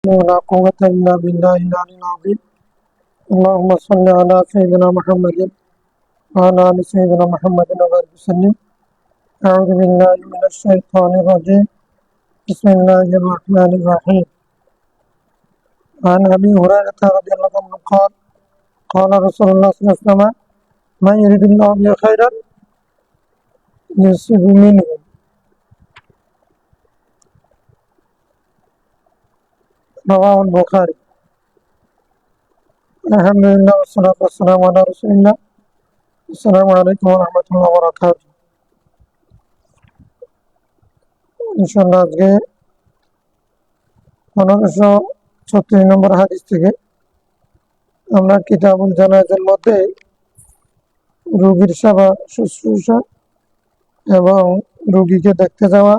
ولا قوة إلا بالله العلي العظيم. اللهم صل على سيدنا محمد وعلى آل سيدنا محمد وبارك وسلم. أعوذ بالله من الشيطان الرجيم. بسم الله الرحمن الرحيم. عن أبي هريرة رضي الله عنه قال قال رسول الله صلى الله عليه وسلم من يريد الله به خيرا يصب منه. رواه البخاري. الحمد لله والصلاة والسلام على رسول الله. السلام عليكم ورحمة الله وبركاته. ইনশাআল্লাহ আজকে 1536 নম্বর হাদিস থেকে আমরা কিতাবুল জানাজার মধ্যে রোগীর সেবা শুশ্রূষা এবং রোগীকে দেখতে যাওয়া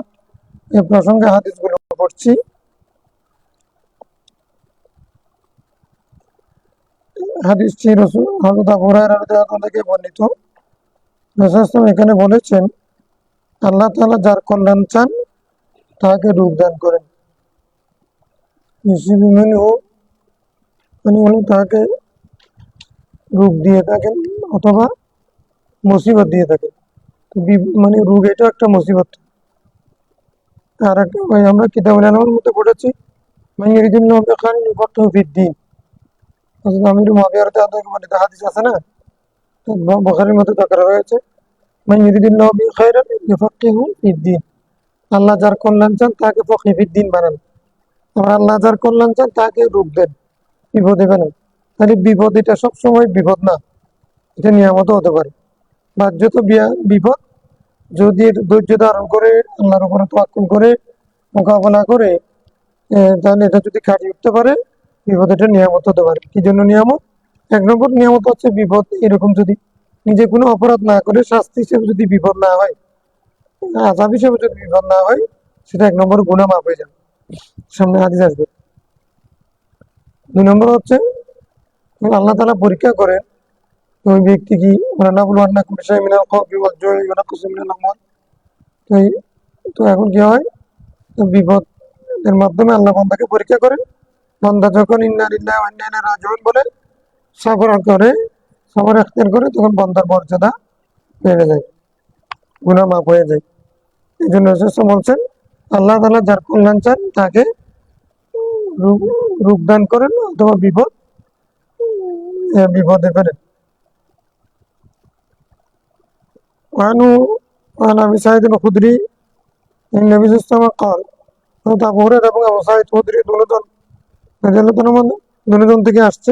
এ প্রসঙ্গে হাদিসগুলো পড়ছি। হাদিসটি রাসূল হযরত আবু হুরায়রা রাদিয়াল্লাহু আনহু থেকে বর্ণিত। রাসূল এখানে বলেছেন, আল্লাহ তাআলা যার কল্যাণ চান তাকে রূপ দান করেন। উনি তাকে রূপ দিয়ে থাকেন অথবা মুসিবত দিয়ে থাকেন। মানে রোগ এটা একটা মুসিবত। আর একটা আমরা কিতাবুল ইলমের মধ্যে পড়েছি মাইয়ুরিদুল্লাহু বিখাইরিন ইউফাক্কিহু ফিদ্দীন। হযরত আমির মুআবিয়া রাদিয়াল্লাহু আনহু বলে হাদিস আছে না, বুখারীর মধ্যে করা রয়েছে মাইয়ুরিদুল্লাহু বিখাইরিন ইউফাক্কিহু ফিদ্দীন। আল্লাহ যার কল্যাণ চান তাকে ফকিহ ফিদ্দীন বানান। আল্লাহ যার কল্যাণ চান তাকে রূপ দেন, বিপদে ফেলেন। তাহলে বিপদ এটা সবসময় বিপদ না, এটা নিয়ামত হতে পারে। বাহ্যত বিপদ যদি ধৈর্য ধারণ করে আল্লাহর উপরে তাওয়াক্কুল করে মোকাবেলা করে তাহলে এটা যদি কাটিয়ে উঠতে পারে বিপদ এটা নিয়ামত হতে পারে। কি জন্য নিয়ামত? এক নম্বর নিয়ামত হচ্ছে বিপদ এরকম যদি নিজে কোনো অপরাধ না করে শাস্তি হিসেবে যদি বিপদ না হয়, আযাব হিসেবে যদি বিপদ না হয়, সেটা এক নম্বর গুনাহ মাফ হয়ে যাবে। সামনে হাদিস আসবে। দুই নম্বর হচ্ছে আল্লাহ তাআলা পরীক্ষা করেন ওই ব্যক্তি কি নাবলুওয়ান্নাকুম বিশাইইন মিনাল খাউফি ওয়াল জুই ওয়া নাকসিম মিনাল আমওয়াল। তো এখন কি হয়, বিপদ এর মাধ্যমে আল্লাহ বান্দাকে পরীক্ষা করেন। বান্দা যখন ইন্না লিল্লাহি ওয়া ইন্না ইলাইহি রাজিউন বলে সবর ইখতিয়ার করে তখন বান্দার মর্যাদা বেড়ে যায়, গুনাহ মাফ হয়ে যায়। এই জন্য রাসূল বলছেন আল্লাহ তাআলা যার কল্যাণ চান তাকে রূপ দান করেন অথবা বিপদে ফেলেন। وعن أبي سعيد الخدري أن النبي صلى الله عليه وسلم قال আবু হুরায়রা এবং আবু সাঈদ খুদরি দুজন থেকে আসছে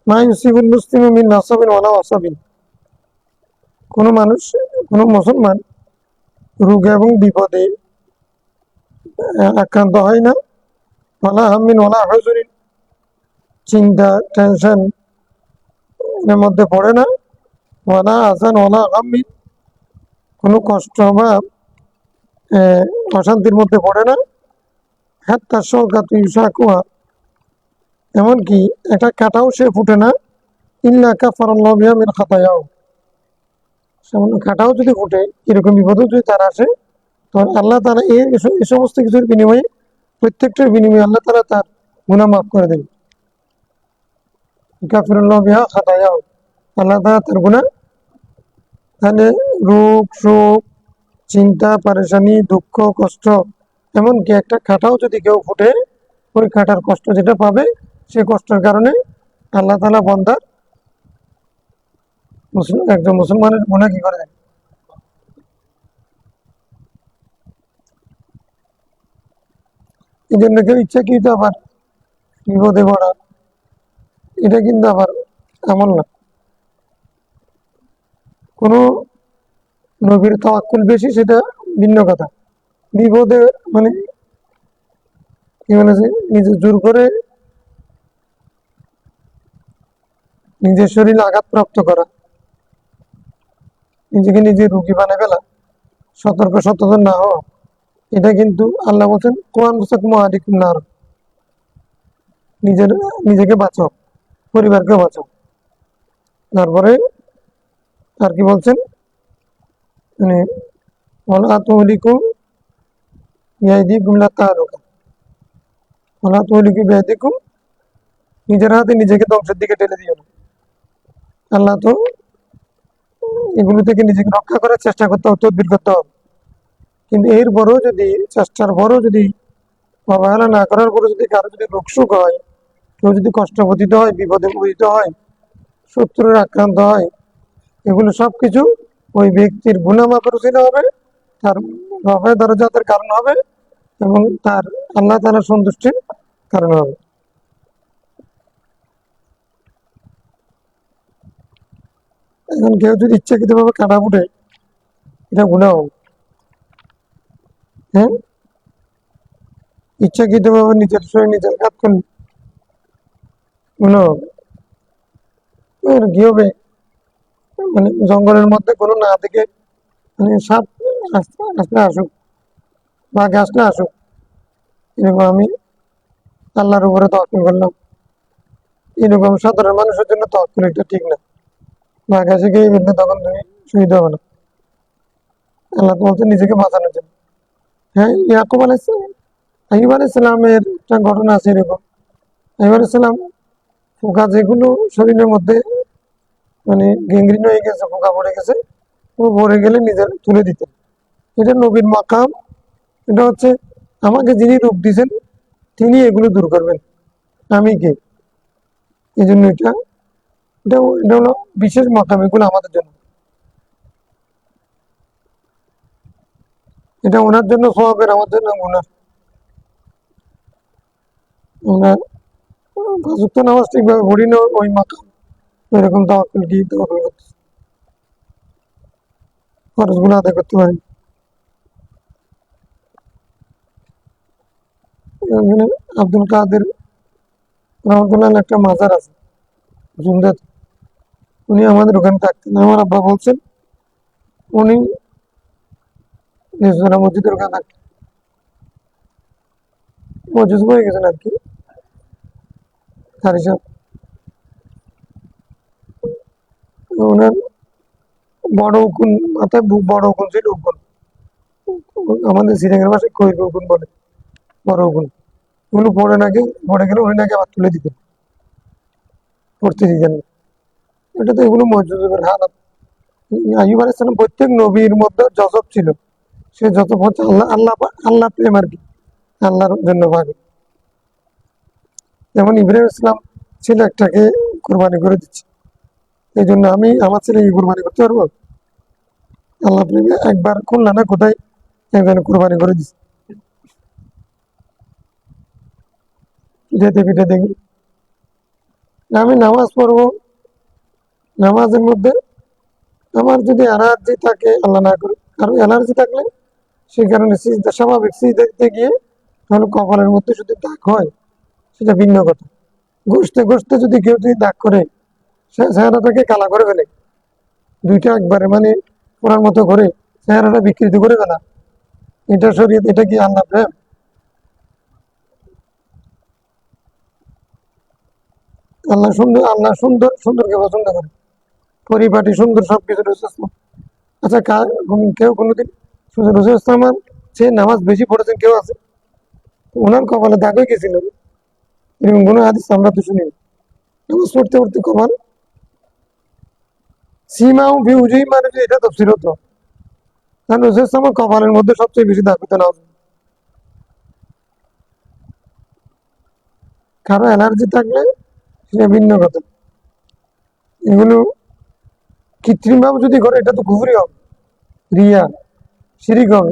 মা ইউসিবুল মুসলিমু মিন নাসাবিন ওয়ালা ওয়াসাবিন। কোনো মুসলমান রোগ এবং বিপদে আক্রান্ত হয় না, ওয়ালা হামিন ওয়ালা হুজুরিন, চিন্তা টেনশন এর মধ্যে পড়ে না, ওয়ালা আযান ওয়ালা গাম্মিন, কোনো কষ্ট বা অশান্তির মধ্যে পড়ে না, হাত্তা শাওকাতু ইউশাকুহা, এমনকি একটা কাঁটাও সে ফুটে না, ইল্লা কাফারাল্লাহু বিহা মিন খাতায়াহু, সামান্য কাঁটাও যদি ফুটে এরকম বিপদও যদি তার আসে তখন আল্লাহ তাআলা এই সমস্ত কিছুর বিনিময়ে প্রত্যেকটার বিনিময়ে আল্লাহ তাআলা তার গুনাহ মাফ করে দেন। কাফিরুল্লাহু বিহা খাতায়াহু, আল্লাহ তাআলা তার গুনাহ, তাহলে রোগ শোক চিন্তা পেরেশানি দুঃখ কষ্ট এমনকি একটা কাঁটাও যদি কেউ ফুটে ওই কাঁটার কষ্ট যেটা পাবে সেই কষ্টের কারণে আল্লাহ তাআলা বান্দার একজন মুসলমানের গুনাহ কি করে দেন। এই জন্য কেউ ইচ্ছাকৃত আবার বিপদে পড়া এটা কিন্তু আবার এমন না। কোনো নবীর তাওয়াক্কুল বেশি সেটা ভিন্ন কথা। বিপদে মানে কি বলেছে, নিজে জোর করে নিজের শরীরে আঘাতপ্রাপ্ত করা, নিজেকে নিজে রোগী বানিয়ে ফেলা, সতর্ক না হওয়া, এটা কিন্তু আল্লাহ বলছেন কুয়ান বুসাকুম আলাইকুম নার, নিজেকে বাঁচাও পরিবারকে বাঁচাও। তারপরে আর কি বলছেন, মানে ওয়ালা তুহলিকুম বিআইদিকুম লা তাহলুকা, ওলা তৈলিকে বেদিকুম, নিজের হাতে নিজেকে ধ্বংসের দিকে ঠেলে দিও না। আল্লাহ তো এগুলো থেকে নিজেকে রক্ষা করার চেষ্টা করতে হবে, তদবির করতে হবে। কিন্তু এরপরও যদি চেষ্টার পরও যদি অবহেলা না করার পরে যদি কারো যদি রোগসুখ হয়, কেউ যদি কষ্ট পতিত হয়, বিপদে পতিত হয়, শত্রুর আক্রান্ত হয়, এগুলো সবকিছু ওই ব্যক্তির গুণামাপের উচিত হবে, তার রফে দরজাতের কারণ হবে এবং তার আল্লাহ তাআলার সন্তুষ্টির কারণ হবে। এখন কেউ যদি ইচ্ছাকৃতভাবে কাটা ফুটে, এটা গুণা হবে। হ্যাঁ, ইচ্ছাকৃতভাবে নিজের শরীর নিজের ঘাত করলে গুণা হবে। আর কি হবে, মানে জঙ্গলের মধ্যে কোনো না থেকে মানে সাপ আসলে আসুক বা গাছটা আসুক, এরকম আমি আল্লাহর উপরে তাওয়াক্কুল করলাম, এরকম সাধারণ মানুষের জন্য তাওয়াক্কুল এটা ঠিক না। বা গাছে গিয়ে বলতে তখন তুমি শহীদ হবে না। আল্লাহ তো বলছে নিজেকে বাঁচানোর জন্য। হ্যাঁ, ইয়াকুব আলাইসালাম, আইয়ুব আলাইসালামের একটা ঘটনা আছে এরকম। আইয়ুব আলাইসালাম পোকা যেগুলো শরীরের মধ্যে মানে গ্যাংগ্রিন হয়ে গেছে, পোকা পড়ে গেছে, ও পড়ে গেলে নিজের তুলে দিতেন। এটা নবীর মাকাম। এটা হচ্ছে আমাকে যিনি রূপ দিয়েছেন তিনি এগুলো দূর করবেন, আমি কে? এই জন্য এটা এটা এটা হলো বিশেষ মাকাম, এগুলো আমাদের জন্য। এটা ওনার জন্য সওয়াবের, আমার জন্য গুনাহ। ওনার পাঁচ ওয়াক্ত নামাজ ঠিকভাবে পড়ি না, ওই মাকাম এরকম তাওয়াক্কুল কি তাওয়াক্কুল করতে খরচগুলো আদায় করতে পারি। এখানে আব্দুল কাদের রহমতুল্লাহ একটা মাজার আছে জুমদাত, উনি আমাদের ওখানে থাকতেন। আমার আব্বা বলছেন উনি নেসরা মসজিদের ওখানে থাকতেন, মসজিদ হয়ে গেছেন আর কি, কারি সাহেব। ওনার বড় উকুন, মাথায় বড় উকুন ছিল, উকুন আমাদের সিরিয়াঙ্গের ভাষায় কৈর উকুন বলে, বড় উকুন। ওগুলো পড়ে গেলে উনি নাকি আবার তুলে দিতেন, পড়তে দিতেন না। এটা তো এগুলো মসজিদের হালাত। আইয়ুব আলাইহিস সালাম প্রত্যেক নবীর মধ্যে যজব ছিল, সে যত হচ্ছে আল্লাহ আল্লাহ আল্লাহ প্রেম আর কি, আল্লাহর জন্য ভাগে। যেমন ইব্রাহিম ইসলাম ছেলে একটাকে কোরবানি করে দিচ্ছে, এই জন্য আমি আমার ছেলেকে কোরবানি করতে পারবো? আল্লাহ প্রেমে একবার খুলনা না কোথায় একজনে কোরবানি করে দিচ্ছে, পিঠাতে পিঠে দেখি। আমি নামাজ পড়বো, নামাজের মধ্যে আমার যদি অ্যালার্জি থাকে, আল্লাহ না করে কারো অ্যালার্জি থাকলে সেই কারণে সিজদা, স্বাভাবিক সিজদা দিতে গিয়ে তাহলে কপালের মধ্যে যদি দাগ হয় সেটা ভিন্ন কথা। ঘষতে ঘষতে যদি কেউ যদি দাগ করে, চেহারাটাকে কালা করে ফেলে, দুইটা একবারে মানে ওনার মতো করে চেহারাটা বিকৃত করে ফেলা, এটা শরীয়ত? এটা কি আল্লাহ প্রেম? আল্লাহ সুন্দর সুন্দরকে পছন্দ করে, পরিপাটি সুন্দর সবকিছু রয়েছে। আচ্ছা, কেউ কোনোদিন রসুল ইসলামের সে নামাজ বেশি পড়েছেন কেউ আছে? ওনার কপালে দাগ হয়ে গেছিল, এরকম কোনো হাদিস আমরা তো শুনি। নামাজ পড়তে পড়তে কপাল সীমা ও ভিউজই, মানে যে এটা তফসির হতো, কারণ রসুল ইসলামের কপালের মধ্যে সবচেয়ে বেশি দাগ হতো না। কারো অ্যালার্জি থাকলে সেটা ভিন্ন কথা। এগুলো কৃত্রিম ভাবে যদি করে এটা তো কুফরি হবে, রিয়া, শিরিক হবে,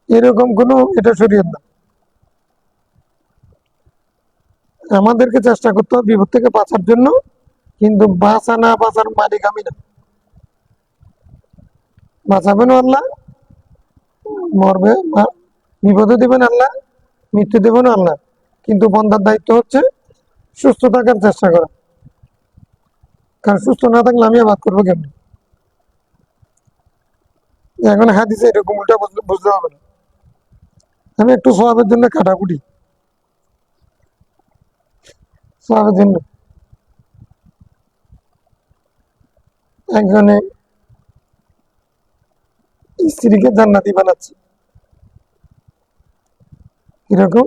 এরকম কোনো এটা শরীয়ত না। আমাদেরকে চেষ্টা করতে হবে বিপদ থেকে বাঁচার জন্য, কিন্তু বাঁচা না বাঁচার মালিক আমি না। বাঁচাবেন আল্লাহ, মরবে বিপদে দেবেন আল্লাহ, মৃত্যু দেবেন আল্লাহ। কিন্তু বন্দার দায়িত্ব হচ্ছে সুস্থ থাকার চেষ্টা করা, কারণ সুস্থ না থাকলে আমি আবাদ করবো কেমনি? এখন হাদিসে এরকম উল্টা বুঝতে হবে না। আমি একটু সওয়াবের জন্য কাটাকুটি, সওয়াবের জন্য একজনে স্ত্রীকে জান্নাতি বানাচ্ছে, কিরকম?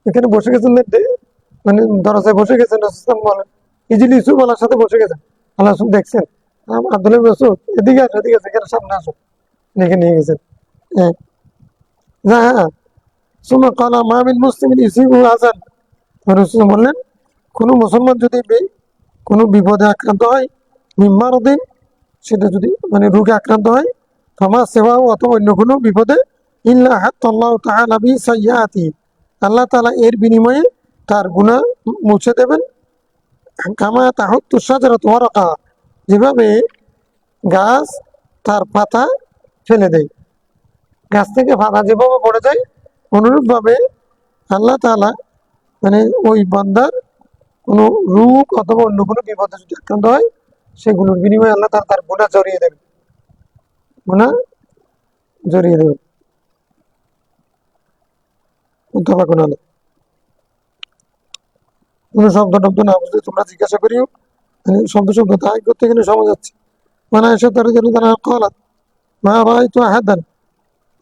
এখানে বসে গেছেন মানে দরজায় বসে গেছেন, রাসূল বলেন ইজিলি ইউসুফ আল্লাহর সাথে বসে গেছেন, আল্লাহ রাসূল দেখছেন আব্দুল্লাহ ইবনে মাসউদ এদিকে আসো, এদিকে আসো, এখানে সামনে আসো, দেখে নিয়ে গেছেন। হ্যাঁ, হ্যাঁ। সুম্মা ক্বালা মা মিন মুসলিমিন ইউসিবুহু আযান, রাসূল বললেন কোন মুসলমান যদি কোনো বিপদে আক্রান্ত হয়, মিন মারাদিন, সেটা যদি মানে রোগে আক্রান্ত হয়, ফামা সিওয়াহু, অথবা অন্য কোনো বিপদে, ইল্লা হাত্তাল্লাহু তাআলা বি সাইয়্যাতিহি, আল্লাহ তাআলা এর বিনিময়ে তার গুনাহ মুছে দেবেন। কামা তাহুত্তু শাজারাতু ওয়ারাকাহা, যেভাবে গাছ তার পাতা ফেলে দেয়, গাছ থেকে পাতা যেভাবে পড়ে যায়, অনুরূপভাবে আল্লাহ তাআলা মানে ওই বান্দার কোনো রোগ অথবা অন্য কোনো বিপদে যদি আক্রান্ত হয়, সেগুলোর বিনিময়ে আল্লাহ তাআলা তার গুনাহ জড়িয়ে দেবেন, গুনাহ জড়িয়ে দেবেন। মুত্তাফাকুন আলাইহ। কোনো শব্দ টব্দ না বুঝলে তোমরা জিজ্ঞাসা করিও, মানে শব্দ শব্দ তাই করতে গেলে সময় যাচ্ছে। মানে এসে তার জন্য তারা قالت ما رأيت أحدا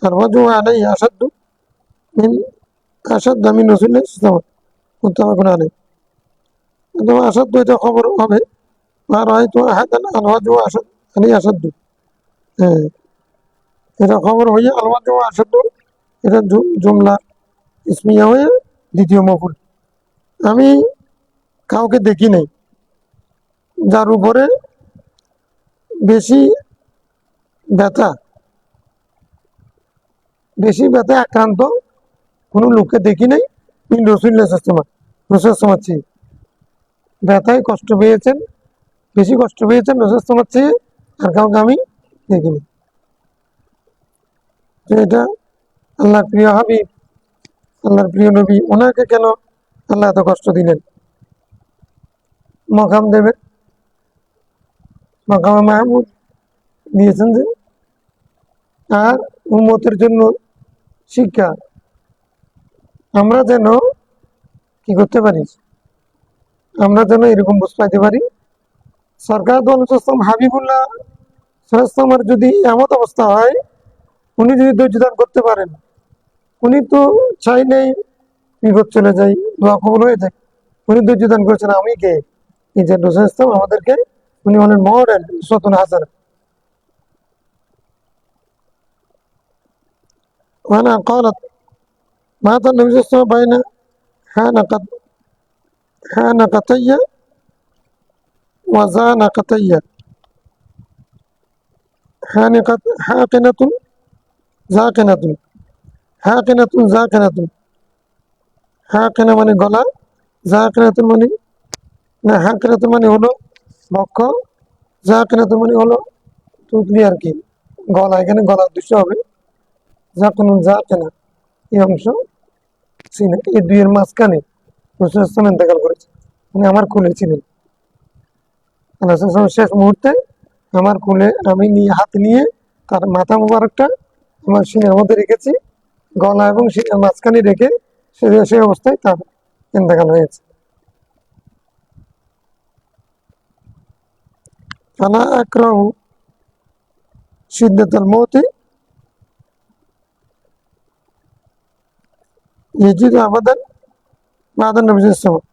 الرجل عليه أشد من رسول الله صلى الله عليه وسلم, মুত্তাফাকুন আলাইহ। কিন্তু আসাদ্দু এটা খবর হবে, মা রাআইতু আহাদান আল-ওয়াজহু আসাদ্দু, হ্যাঁ, এটা খবর হয়ে আল-ওয়াজহু আসাদ্দু, এটা জুমলা ইসমিয়া হয়ে দ্বিতীয় মফুল। আমি কাউকে দেখি নাই যার উপরে বেশি ব্যথা আক্রান্ত কোনো লোককে দেখি নাই, মিন রাসূলিল্লাহ সাল্লাল্লাহু আলাইহি ওয়াসাল্লাম, চেয়ে ব্যথায় কষ্ট পেয়েছেন, বেশি কষ্ট পেয়েছেন রাসূল সাল্লাল্লাহু আলাইহি ওয়াসাল্লাম চেয়ে আর কাউকে আমি দেখিনি। তো এটা আল্লাহর প্রিয় হাবিব, আল্লাহর প্রিয় নবী, ওনাকে কেন আল্লাহ এত কষ্ট দিলেন? মকাম দেবে, মাকামে মাহমুদ দিয়েছেন যে, আর উম্মতের জন্য শিক্ষা, আমরা যেন কি করতে পারি, আমরা যেন এরকম বুঝ পাইতে পারি। সরকার হাবিবুল্লাহ সাল্লাল্লাহু যদি এমত অবস্থা হয়, উনি যদি ধৈর্য ধারণ করতে পারেন, উনি তো চাইলেই বিপদ চলে যায়, দোয়া কবুল হয়ে যায়, উনি ধৈর্য ধারণ করেছেন, আমি কে? এই যে রাসূল ইসলাম আমাদেরকে, উনি হলেন মডেল, উসওয়াতুন হাসানা। ওয়ানা ক্বালাত মাতা নবী সাল্লাল্লাহু আলাইহি ওয়াসাল্লাম বাইনা হানাকাতাইয়া ওয়া জানাকাতাইয়া, হাকিনাতুন জাকিনাতুন, জাকিনাতুন, হাকিনা মানে গলা, জাকিনাতুন মানে না, হাকিনাতুন মানে হলো বক্ষ, জাকিনাতুন মানে হলো তুতলি আর কি, গলা, এখানে গলার দৃশ্য হবে, জাকিনা এই অংশ সিনা, এই দুইয়ের মাঝখানে রাসূল সাল্লাল্লাহু আলাইহি ওয়াসাল্লাম ইন্তেকাল করেছে, মানে আমার কোলে ছিলেন। রাসূল সাল্লাল্লাহু আলাইহি ওয়াসাল্লাম শেষ মুহূর্তে আমার কোলে আমি হাত নিয়ে তার মাথা মুবারকটা আমার সিনার মধ্যে রেখেছি, গলা এবং সিনার মাঝখানে রেখে সেই অবস্থায় তার ইন্তেকাল হয়েছে। ফালা আকরাহু শিদ্দাতাল মউতি ইয়াজিদু আবাদান বাদা নবী সাল্লাল্লাহু আলাইহি ওয়াসাল্লাম,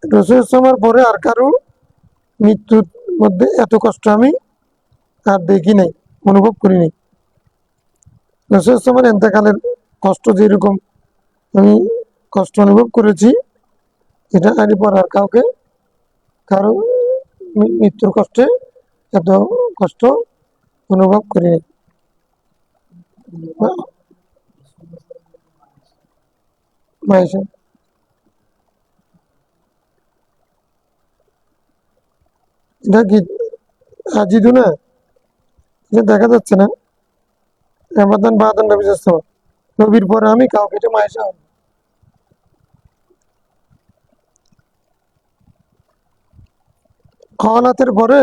রাসূল সাল্লাল্লাহু আলাইহি পরে আর কারো মৃত্যুর মধ্যে এত কষ্ট আমি আর দেখি নাই, অনুভব করি নাই। রাসূল সাল্লাল্লাহু আলাইহি ইন্তেকালের কষ্ট যেরকম আমি কষ্ট অনুভব করেছি, এটা এরপর আর কারো মৃত্যুর কষ্টে এত কষ্ট অনুভব করি নাই। মাইশা, এটা কি আজিদু না, এটা দেখা যাচ্ছে না, আবাদান বাদান নবী সাল্লাল্লাহু আলাইহি ওয়াসাল্লাম, নবীর পরে আমি কাউকে, এটা মাইশা। কওলাতের পরে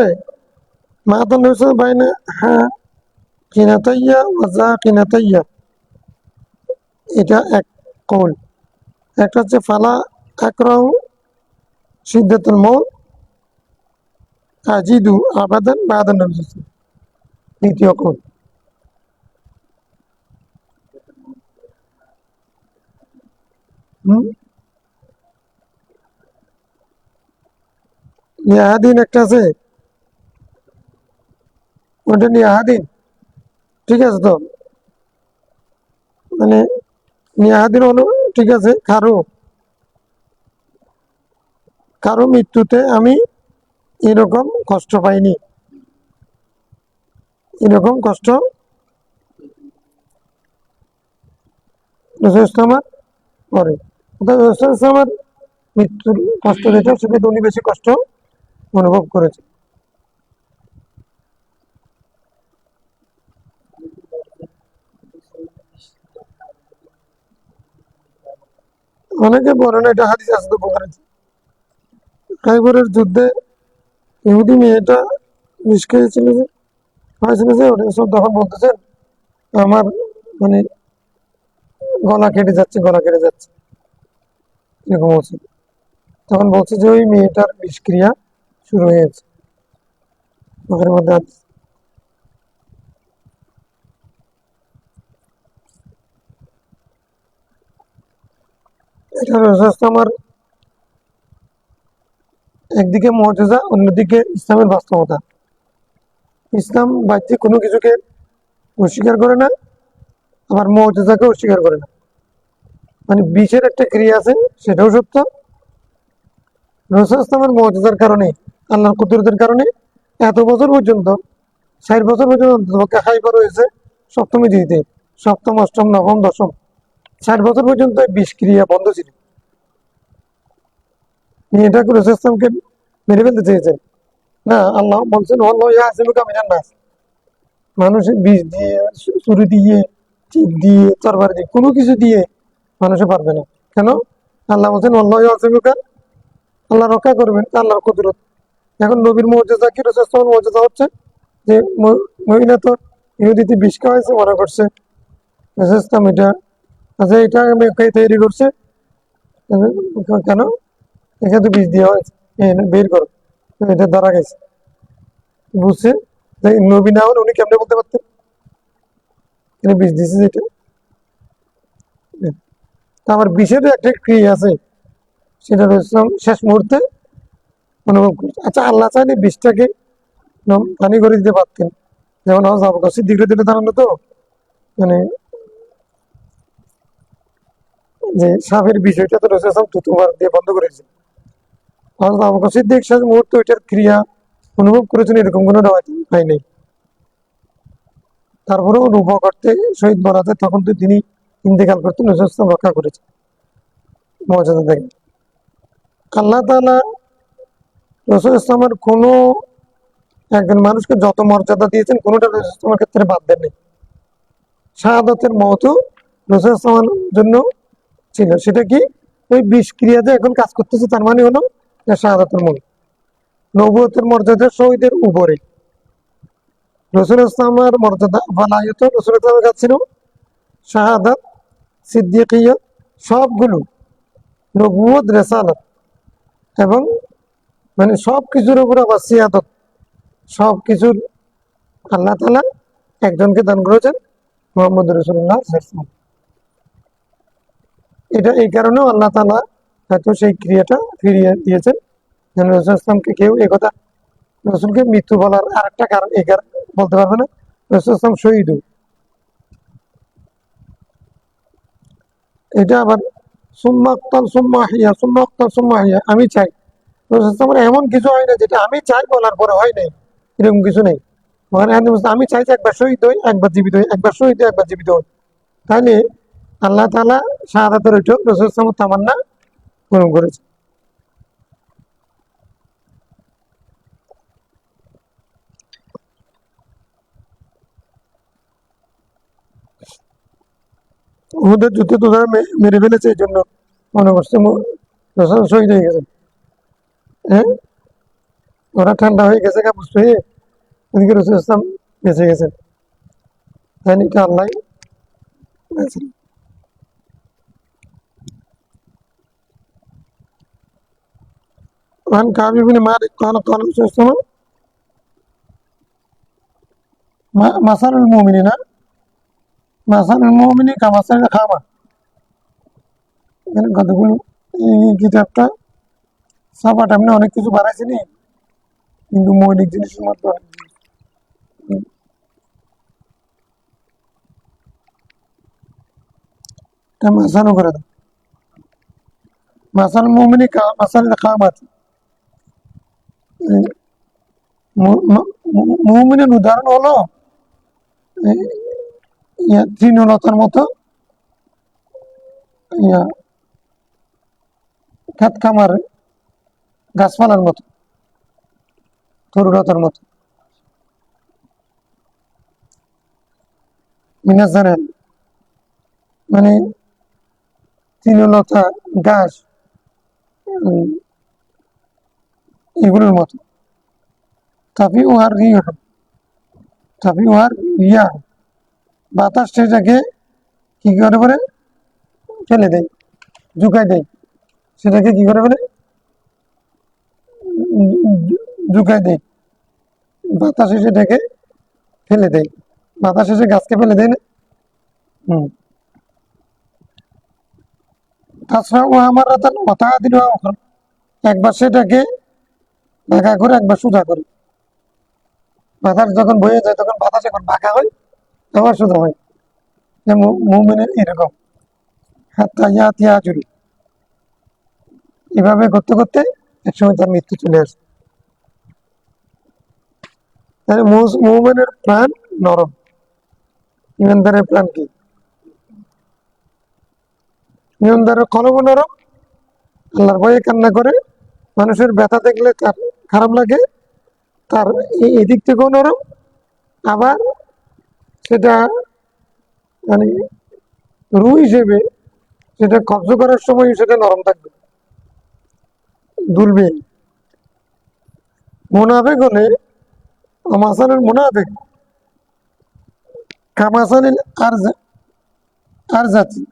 মাদান নবী সাল্লাল্লাহু আলাইহি ওয়াসাল্লাম বাইনা হ্যাঁ কিনাতাইয়া ওয়া জাকিনাতাইয়া, এটা এক কওল। একটা হচ্ছে ফালা আকরাহু শিদ্দাতুল মউত আজিদু আবাদান বাদান নবী সাল্লাল্লাহু আলাইহি ওয়াসাল্লাম, দ্বিতীয় কওল। হুম, নিয়াহাদিন একটা আছে, ওটা নিয়াহাদিন, ঠিক আছে তো, মানে নিয়াহাদিন হলো, ঠিক আছে, কারো কারো মৃত্যুতে আমি এরকম কষ্ট পাইনি, এরকম কষ্ট রসুল ইসলামের পরে, অর্থাৎ রসুল ইসলামের মৃত্যুর কষ্ট যেটা সেটা উনি বেশি কষ্ট অনুভব করেছে। অনেকে বলেন এটা হাদিস আছে তো বোখারী, খাইবরের যুদ্ধে ইহুদি মেয়েটা বিষ খেয়েছিল যে, হয়েছিল যে ওটা সব তখন বলতেছেন আমার মানে গলা কেটে যাচ্ছে, গলা কেটে যাচ্ছে, এরকম হচ্ছে। তখন বলছে যে ওই মেয়েটার বিষক্রিয়া শুরু হয়েছে, মুখের মধ্যে এটা রসুল আমার একদিকে মুজিজা, অন্যদিকে ইসলামের বাস্তবতা। ইসলাম বাহ্যিক কোনো কিছুকে অস্বীকার করে না, আবার মুজিজাকে অস্বীকার করে না। মানে বিষের একটা ক্রিয়া আছে, সেটাও সত্য। রসুল ইসলামের মুজিজার কারণে, আল্লাহর কুদরতের কারণে এত বছর পর্যন্ত, 60 বছর পর্যন্ত খাইবার রয়েছে সপ্তমী দিতে, সপ্তম, অষ্টম, নবম, দশম, 60 বছর পর্যন্ত এই বিষক্রিয়া বন্ধ ছিল। এটা করে রসুল ইসলামকে মেরে ফেলতে চেয়েছেন না, আল্লাহ বলছেন আল্লাহ ইয়াসিমুকা মিনান নাস, মানুষের বিষ দিয়ে, ছুরি দিয়ে, টিপ দিয়ে, তরবারি দিয়ে, কোনো কিছু দিয়ে মানুষে পারবে না। কেন? আল্লাহ বলছেন আল্লাহ ইয়াসিমুকা, আল্লাহ রক্ষা করবেন, আল্লাহর কুদরত। এখন নবীর মর্যাদা কি, রসুল ইসলামের মর্যাদা হচ্ছে যে মহিলা তো ইহুদিতে বিষ খাওয়াইছে, মনে করছে রসুল ইসলাম এটা, আচ্ছা এটা তৈরি করছে কেন, এখানে তো বিষ দেওয়া হয়েছে, বের করো, এটা ধরা গেছে, বুঝছে যে নবী না হলে উনি কেমনে বলতে পারতেন এখানে বিষ দিছে যেটা। তা আমার বিষের একটা ক্রিয়া আছে, সেটা রসুল শেষ মুহূর্তে অনুভব করছে। আচ্ছা আল্লাহ চাইলে বিষটাকে পানি করে দিতে পারতেন, যেমন আবু বকর সিদ্দিক রাদিয়াল্লাহু তাআলা তো মানে যে সাপের বিষয়টা তো রসুল থুতুবার দিয়ে বন্ধ করেছে। হযরত আবু বকর সিদ্দিক শেষ মুহূর্তে ওইটার ক্রিয়া অনুভব করেছেন, এরকম কোনো রেওয়ায়েত হয় নাই। তারপরেও অনুভব করতে শহীদ বরাতে তখন তো তিনি ইন্তেকাল করতেন, রসুল ইসলাম রক্ষা করেছেন মর্যাদা দেখেন। আল্লাহ তাআলা রসুল ইসলামের কোনো একজন মানুষকে যত মর্যাদা দিয়েছেন, কোনোটা রসুল ইসলামের ক্ষেত্রে বাদ দেননি। শাহাদাতের মওতও রসুল ইসলামের জন্য ছিল, সেটা কি, ওই বিষক্রিয়া যে এখন কাজ করতেছে, তার মানে হলো শাহাদাতের মূল। নবুয়তের মর্যাদা শহীদের উপরে, রসুল ইসলামের মর্যাদা বালায়ত রসুল ইসলামের কাছে ছিল, শাহাদাত, সিদ্দিকিয়ত, সবগুলো, নবুয়ত, রেসালাত, এবং মানে সব কিছুর উপর আবার সিয়াদত, সব কিছুর আল্লাহ তাআলা একজনকে দান করেছেন, মুহাম্মদ রাসূলুল্লাহ সাল্লাল্লাহু আলাইহি ওয়াসাল্লাম। এটা এই কারণেও আল্লাহ তাআলা হয়তো সেই ক্রিয়াটা ফিরিয়ে দিয়েছেন, যেন রাসূল ইসলামকে কেউ একথা, রসুলকে মৃত্যু বলার আরেকটা কারণ এই কারণ বলতে পারবে না, রসুল ইসলাম শহীদ। এটা আবার সুম্মা আক্তাল সুম্মা আহিয়া, সুম্মা আক্তাল সুম্মা আহিয়া, আমি চাই। রসুল ইসলামের এমন কিছু হয় না যেটা আমি চাই বলার পরে হয় নাই, এরকম কিছু নেই। ওখানে আমি চাই যে একবার শহীদ হই, একবার জীবিত হই, একবার শহীদ হই, একবার জীবিত হই। তাহলে আল্লাহ তাআলা শাহাদাতের ওইটা রসুল ইসলামের তামান্না পূরণ করেছে। ওদের যুদ্ধে তো তারা মেরে ফেলেছে, এই জন্য মনে করছে রসুল শহীদ হয়ে গেছে। হ্যাঁ, ওরা ঠান্ডা হয়ে গেছে, কাপুস হয়ে, ওদিকে রসুল ইসলাম বেঁচে গেছেন। তাই এটা আল্লাহ বলেছেন। وعن كعب بن مالك قال قال الرسول صلى الله عليه وسلم مثل المؤمنين، مثل المؤمن كمثل الخامة، কতগুলো এই কিতাবটা ছাপাটা আপনি অনেক কিছু বাড়াইছেনি, কিন্তু মৌলিক জিনিসের মধ্যে অনেক মাসানো করে দেয়। মাসাল মুমিনি মাসাল খামাত, মুমিনের উদাহরণ হলো তৃণলতার মতো, খেত খামার গাছপালার মতো, তরুলতার মতো। মিনাস জানেন মানে তৃণলতা গাছ এগুলোর মতো। তাপি উহার তাপি উহার বাতাস সেটাকে কি করে বলে ফেলে দেয়, ঝুঁকাই দেয়, সেটাকে কি করে বলে ঝুঁকাই দেয়, বাতাস এসে সেটাকে ফেলে দেয়, বাতাস এসে গাছকে ফেলে দেয় না। তাছাড়া ও আমার রাতান কথা দিল, একবার সেটাকে বাঁকা করে একবার সোজা করে। বাতাস যখন বয়ে যায় তখন বাতাস এখন বাঁকা হয়, আবার সোজা হয়। মুমিনের এরকম হাত্তা ইয়া চুরি, এভাবে করতে করতে একসময় তার মৃত্যু চলে আসে। তাহলে মুমিনের প্রাণ নরম, ইমানদারের প্রাণ কি? ইমানদারের কলব নরম, আল্লাহর ভয়ে কান্না করে, মানুষের ব্যথা দেখলে তার খারাপ লাগে, তার এদিক থেকেও নরম, আবার সেটা মানে রু হিসেবে সেটা কব্জ করার সময় সেটা নরম থাকবে, দুলবে। মুনাফেক হলে মাসালের মুনাফেক কামাসালিল আর জাতি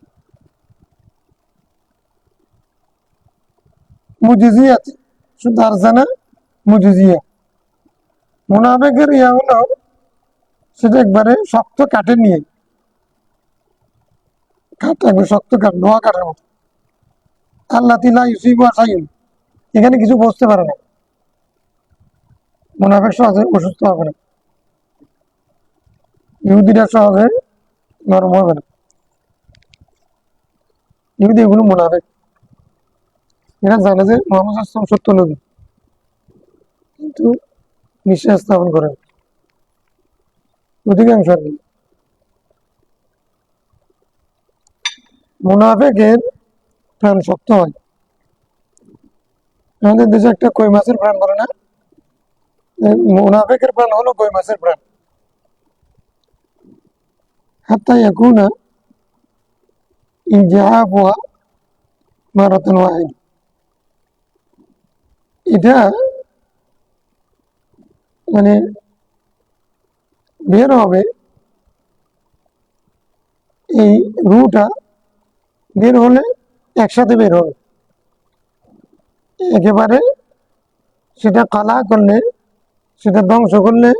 মুজিজিয়াত, শুধু আরজানা মুজিজিয়া। মুনাফেকের ইয়া হলো সেটা একবারে শক্ত কাঠের নিয়ে, কাঠ একবার শক্ত কাঠ, লোহা কাঠের মতো। আল্লাহ তিলা ইউসিব সাইন, এখানে কিছু বসতে পারে না, মুনাফেক সহজে অসুস্থ হবে না, ইহুদিরা সহজে নরম হবে না। ইহুদি এগুলো মুনাফেক, এরা জানে যে মোহাম্মদ আসলাম সত্য নবী, কিন্তু বিশ্বাস স্থাপন করেন অধিকাংশ আর কি। মুনাফেকের প্রাণ শক্ত হয়। আমাদের দেশে একটা কই মাছের প্রাণ বলে না, মুনাফেকের প্রাণ হলো কই মাছের প্রাণ। হাত্তা ইয়াকুনা ইনজাহাবুহা মারাতান ওয়াহিদ, এটা মানে বের হবে, এই রুটা বের হলে একসাথে বের হবে একেবারে। সেটা কালা করলে, সেটা ধ্বংস করলে,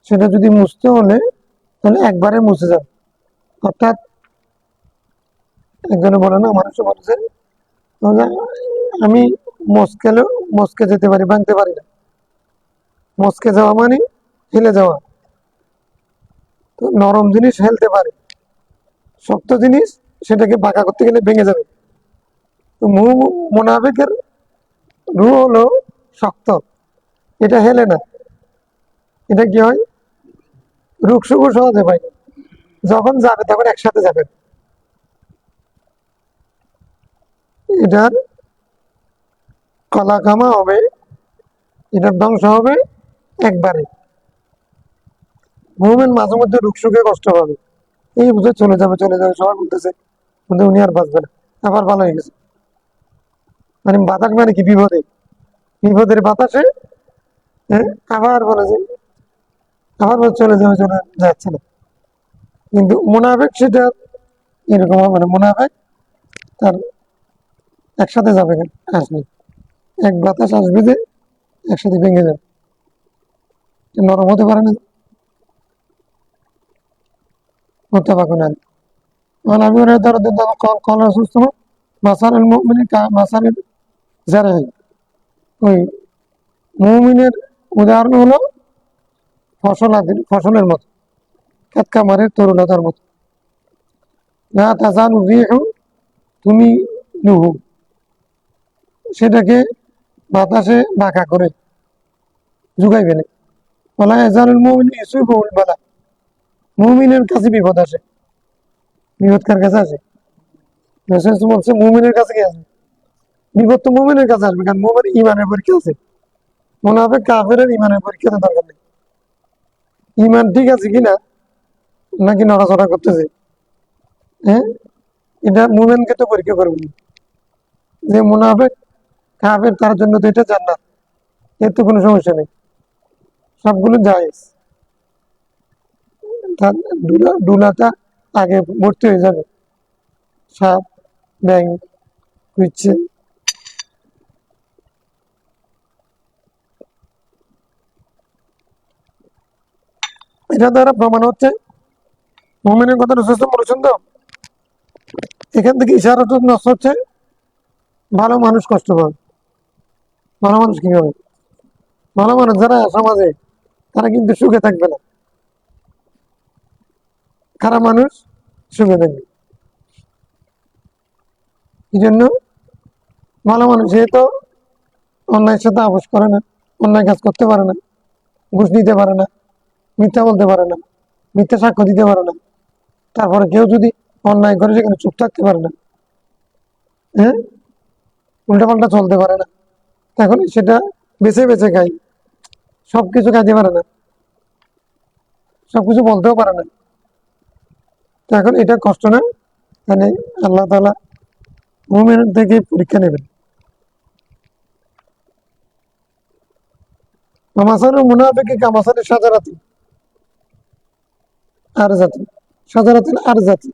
সেটা যদি মুছতে হলে তাহলে একবারে মুছে যাবে। অর্থাৎ একজনে বলে না, মানুষও বলেছে আমি মস্কে যেতে পারি, ভাঙতে পারি না। মস্কে যাওয়া মানে হেলে যাওয়া, তো নরম জিনিস হেলতে পারে, শক্ত জিনিস সেটাকে বাঁকা করতে গেলে ভেঙে যাবে। তো মুনাফিকের রু হলো শক্ত, এটা হেলে না, এটা কি হয় রুখ সুখ সহজে পাই, যখন যাবে তখন একসাথে যাবে। এটার কলা কামা হবে, এটার ধ্বংস হবে একবারে। মুভমেন্ট মাঝে মধ্যে রুখ সুখে কষ্ট পাবে, এই বুঝে চলে যাবে চলে যাবে, সবাই বলতেছে কিন্তু উনি আর বাঁচবে না, আবার ভালো হয়ে গেছে। মানে বাতাস মানে কি বিপদে, বিপদের বাতাসে হ্যাঁ আবার বলে যে আবার বলে চলে যাবে, চলে যাচ্ছে না। কিন্তু মুনাফেক সেটা এরকম হবে না, মুনাফেক তার একসাথে যাবে না, আসবে এক বাতাস আসবে যে একসাথে ভেঙে যাবে, নরম হতে পারে না। متفق عليه. وعن ابي هريره رضي الله عنه قال قال رسول الله মাসানুল মুমিনি মাসানুল জারহি, ওই মুমিনের উদাহরণ হলো ফসলের মতো, ক্ষেত খামারের তরুলতার মতো। লা তাজালু রিহু, তুমি নুহু, সেটাকে বাতাসে বাঁকা করে জুগাইবে না। ওয়ালা ইয়াজালুল মুমিনু ইউসিবুহুল বালা, মুমিনের কাছে বিপদ আসে। বিপদ কার কাছে আসে? রাসূল বলছে মুমিনের কাছে কি আসবে? বিপদ তো মুমিনের কাছে আসবে, কারণ মুমিন ইমানের পরীক্ষা আছে। মুনাফিক কাফেরের ইমানের পরীক্ষাতে দরকার নেই। ইমান ঠিক আছে কিনা, নাকি নড়াচড়া করতেছে, হ্যাঁ, এটা মুমিনকে তো পরীক্ষা করবে না। যে মুনাফিক কাফের, তার জন্য তো এটা জান্নাত, এর তো কোনো সমস্যা নেই, সবগুলো জায়েজ। তার ডুলাটা আগে ভর্তি হয়ে যাবে, সাপ, ব্যাং, কুইচ্ছে। এটা দ্বারা প্রমাণ হচ্ছে মুমিনের কথা রাসূল বলেছেন। তো এখান থেকে ইশারাটা নষ্ট হচ্ছে, ভালো মানুষ কষ্ট পাবে। ভালো মানুষ কি হবে? ভালো মানুষ যারা সমাজে, তারা কিন্তু সুখে থাকবে না, খারাপ মানুষ সুখে থাকবে। এই জন্য ভালো মানুষ যেহেতু অন্যায়ের সাথে আপোষ করে না, অন্যায় কাজ করতে পারে না, ঘুষ নিতে পারে না, মিথ্যা বলতে পারে না, মিথ্যা সাক্ষ্য দিতে পারে না, তারপরে কেউ যদি অন্যায় করে সেখানে চুপ থাকতে পারে না, হ্যাঁ, উল্টাপাল্টা চলতে পারে না, তখন সেটা বেছে বেছে খাই, সবকিছু খাইতে পারে না, সবকিছু বলতেও পারে না, এখন এটা কষ্ট না। মানে আল্লাহ তাআলা মুমিনের থেকে পরীক্ষা নেবেন। মাসারুল মুনাফিকি কামাসালি সাজারাতি আর জাতি, সাজারাতিল আর জাতি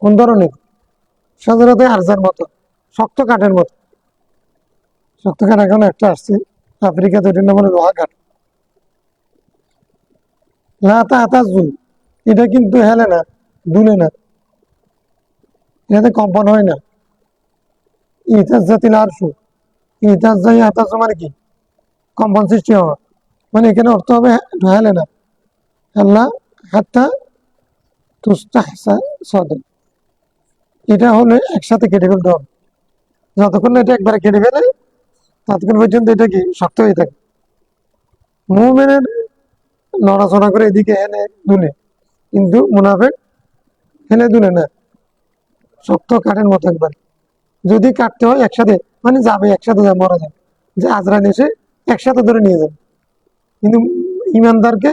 কোন ধরনের? সাজারাতে আরজার মতো, শক্ত কাঠের মতো। শক্ত কাঠ এখন একটা আসছে আফ্রিকাতে, ওইটার নাম হলো লোহা কাঠ। লাতা আতাজুল, এটা কিন্তু হেলে না, দুলে না, এটাতে কম্পন হয় না। ইতাজ জাতিল আরশু, ইতাজ যাই আতাজ মানে কি? কম্পন সৃষ্টি হওয়া, মানে এখানে অর্থ হবে হেলে না। আল্লাহ হাত্তা তুস্তাহসা সদর, এটা হলে একসাথে কেটে ফেলতে হবে। যতক্ষণ না এটা একবারে কেটে ফেলে, ততক্ষণ পর্যন্ত এটা কি শক্ত হয়ে থাকে। মুমিনের নড়াচড়া করে এদিকে হেলে দুলে, কিন্তু মুনাফিক হেলে দুলে না, শক্ত কাঠের মতো একবার। যদি কাটতে হয় একসাথে, মানে যাবে একসাথে, যাবে মরা যাবে, যে আজরাইল এসে একসাথে ধরে নিয়ে যাবে। কিন্তু ইমানদারকে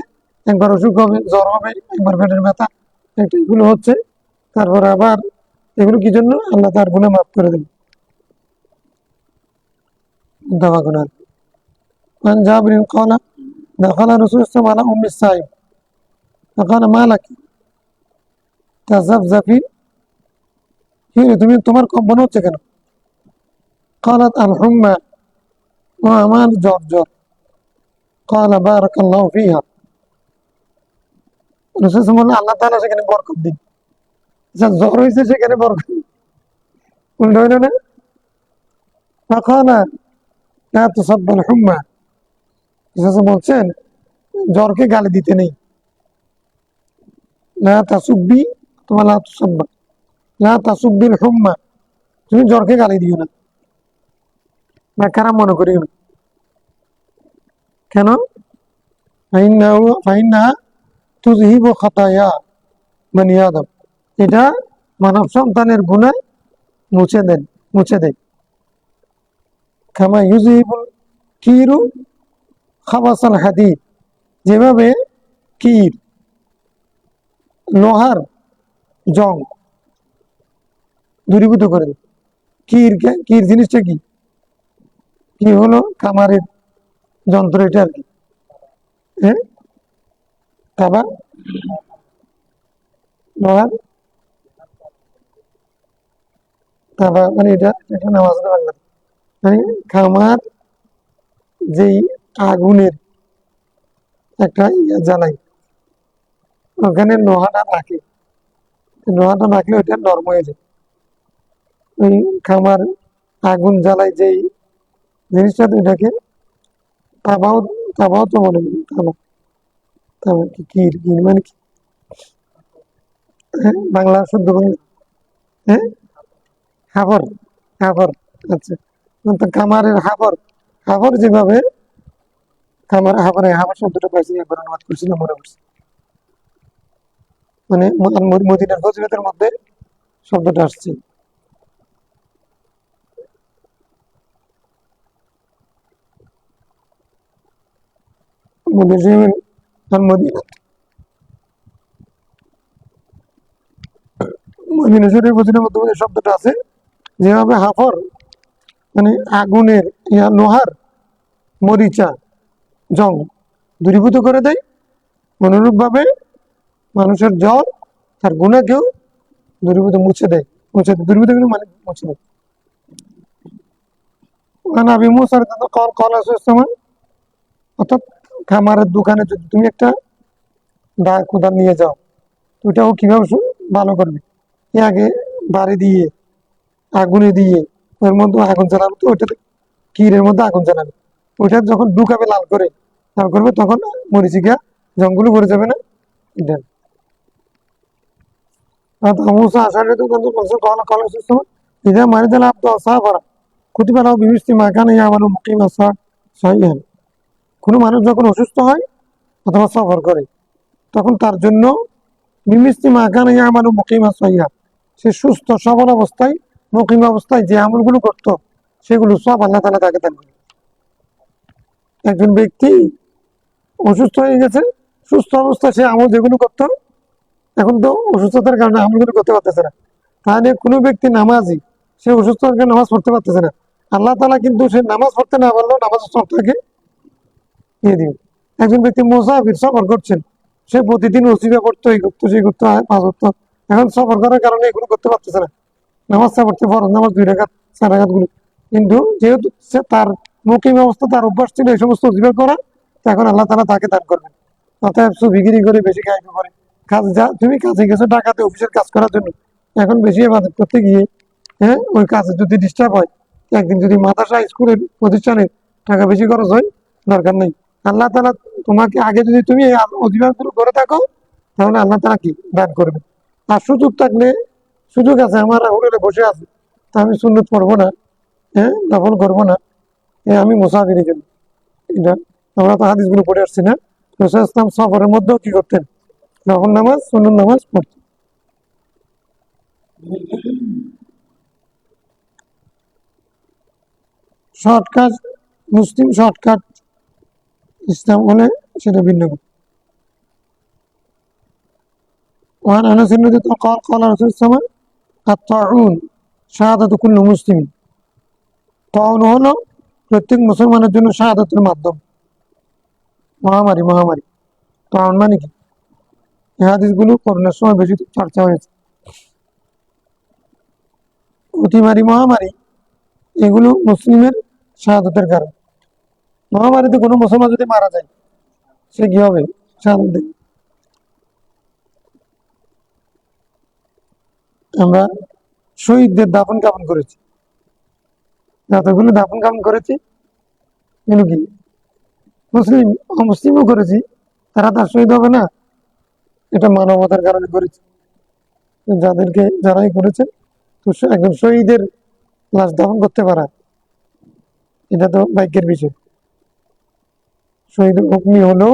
একবার অসুখ হবে, জ্বর হবে, একবার পেটের ব্যথা, এগুলো হচ্ছে, তারপরে আবার এগুলো কি জন্য? আল্লাহ তার গুনাহ মাফ করে দেবে, দাওয়া গুনাহ। عن جابر قال دخل رسول الله صلى الله عليه وسلم على أم السائب فقال ما لك تزفزفي, তুমি তোমার কম্পন হচ্ছে কেন? قالت الحمى, ও আমার জ্বর জ্বর। قال بارك الله فيها, রাসূল বললেন আল্লাহ তাআলা সেখানে বরকত দিন। যা জ্বর হয়েছে সেখানে বরকত, উল্টো হইল না। فقال لا تصب الحمى, রাসূল বলছেন জ্বরকে গালি দিতে নেই। লা তাসুব্বি, তোমার লা তুসাব্বা, লা তাসুব্বিল হুম্মা, তুমি জ্বরকে গালি দিও না বা খারাপ মনে করিও না। কেন? ফাইন্নাহা তুযহিবু খাতায়া বনি আদম, এটা মানব সন্তানের গুনাহ মুছে দেয়। কামা ইউযহিবুল কিরু খাবাসাল হাদিদ, যেভাবে কির, লোহার জং দূরীভূত করে দেয়। কির জিনিসটা কি? কি হলো কামারের যন্ত্র, এটা আর কি, হ্যাঁ, কাবার লোহার কাবা, মানে এটা এটা নামাজ বাংলা, মানে খামার যেই আগুনের একটা জ্বালাই, ওখানে লোহাটা রাখে, লোহাটা রাখলে ওইটা নরম হয়ে যায়, ওই খামার আগুন জ্বালায় যেই জিনিসটা, ওইটাকে তাবাও, তাবাও তো বলে না, তাবা, তাবা কি, কির, কির মানে কি? হ্যাঁ, বাংলা শুদ্ধ বাংলা, হ্যাঁ, হাবর, হাবর, আচ্ছা। তো খামারের হাবর, হাবর যেভাবে খামার হাবরে, হাবর শব্দটা পাইছি, একবার অনুবাদ করছিলাম, মনে করছি, মানে মদিনার ফজিলতের মধ্যে শব্দটা আসছে। মদিনা, আর মদিনা, মদিনা শরীফের ফজিলের মধ্যে যে শব্দটা আছে, যেভাবে হাফর মানে আগুনের, লোহার মরিচা, জং দূরীভূত করে দেয়, অনুরূপ ভাবে মানুষের জ্বর তার গুণাকেও দূরীভূত, মুছে দেয়, মুছে দেয়, দূরীভূত কিন্তু মানে মুছে দেয়। ওখানে আবি মুসার কল কল আছে সময়, অর্থাৎ খামারের দোকানে যদি তুমি একটা দা কোদাল নিয়ে যাও, ওইটাও কিভাবে ভালো করবে, এর আগে বাড়ি দিয়ে, আগুনে দিয়ে, ওর মধ্যে আগুন জ্বালাবে, তো ওইটাতে ক্ষীরের মধ্যে আগুন জ্বালাবে, ওইটা যখন ঢুকাবে লাল করে, লাল করবে, তখন মরিচিকা জঙ্গলে ভরে যাবে না, এটা। موسى أشهد أن الرسول قال قال صلى الله عليه وسلم إذا مرض العبد أو سافر كتب له بمثل ما كان يعمل مقيم الصلاة صحيحا। কোনো মানুষ যখন অসুস্থ হয় অথবা সফর করে, তখন তার জন্য বিমিস্তি মা কান ইয়ামালু মুকিমা সাইয়্যা, সে সুস্থ সবল অবস্থায়, মুকিম অবস্থায় যে আমলগুলো করত, সেগুলো সব আল্লাহ তাআলা তাকে দান করে। একজন ব্যক্তি অসুস্থ হয়ে গেছে, সুস্থ অবস্থায় সে আমল যেগুলো করতো, এখন তো অসুস্থতার কারণে আমলগুলো করতে পারতেছে না। তাহলে কোনো ব্যক্তি নামাজি, সে অসুস্থতার কারণে নামাজ পড়তে পারতেছে না, আল্লাহ তাআলা কিন্তু সে নামাজ পড়তে না পারলেও নামাজের সব তাকে দিয়ে দিবে। একজন ব্যক্তি মুসাফির, সফর করছেন, সে প্রতিদিন ওসিফা পড়তো, এই করতো, সেই করতো, পাঁচ করতো, এখন সফর করার কারণে এগুলো করতে পারতেছে না, নামাজটা পড়তে, ফরজ নামাজ 2 রাকাত 4 রাকাত গুলো, কিন্তু যেহেতু সে তার মুকিম অবস্থা, তার অভ্যাস ছিল এই সমস্ত ওসিফা করা, এখন আল্লাহ তাআলা তাকে দান করবেন। অতএব বিক্রি করে বেশি খাইতে পারে, কাজ যা তুমি কাজে গেছো টাকাতে অফিসের কাজ করার জন্য, এখন বেশি ইবাদত করতে গিয়ে, হ্যাঁ, ওই কাজে যদি ডিস্টার্ব হয়, একদিন যদি মাদ্রাসা স্কুলের প্রতিষ্ঠানে টাকা বেশি খরচ হয়, দরকার নেই। আল্লাহ তাআলা তোমাকে আগে যদি তুমি এই অধিকারগুলো করে থাকো, তাহলে আল্লাহ তাআলা কি দান করবে। আর সুযোগ থাকলে, সুযোগ আছে, আমার হোটেলে বসে আছে, তা আমি সুন্নত পড়বো না, হ্যাঁ, নফল করবো না, আমি মুসাফিরের জন্য, এটা আমরা তো হাদিসগুলো পড়ে আসছি না, রাসূল ইসলাম সফরের মধ্যেও কি করতেন, নফল নামাজ, সুন্নত নামাজ পড়তেন। শর্টকাট, মুসলিম শর্টকাট ইসলাম হলে সেটা ভিন্ন কথা। وعن انس رضي الله عنه قال قال رسول الله صلى الله عليه وسلم الطاعون শাহাদাতু কুল্লু মুসলিম, তাউন হলো প্রত্যেক মুসলমানের জন্য শাহাদাতের মাধ্যম, মহামারী, মহামারী। তাউন মানে কি, এই হাদিসগুলো করোনার সময় বেশি চর্চা হয়েছে। অতিমারি, মহামারী, এগুলো মুসলিমের শাহাদাতের কারণ। মহামারীতে কোনো মুসলমান যদি মারা যায়, সে কি হবে, শাহাদাত দেবে। আমরা শহীদদের দাফন কাফন করেছি, যতগুলো দাফন কাফন করেছি, এগুলো কি মুসলিম, অমুসলিমও করেছি, তারা তার শহীদ হবে না, এটা মানবতার কারণে করেছি। যাদেরকে যারাই করেছেন, তো একজন শহীদের লাশ দাফন করতে পারা, এটা তো ভাগ্যের বিষয়। শহীদ হুকমি হলেও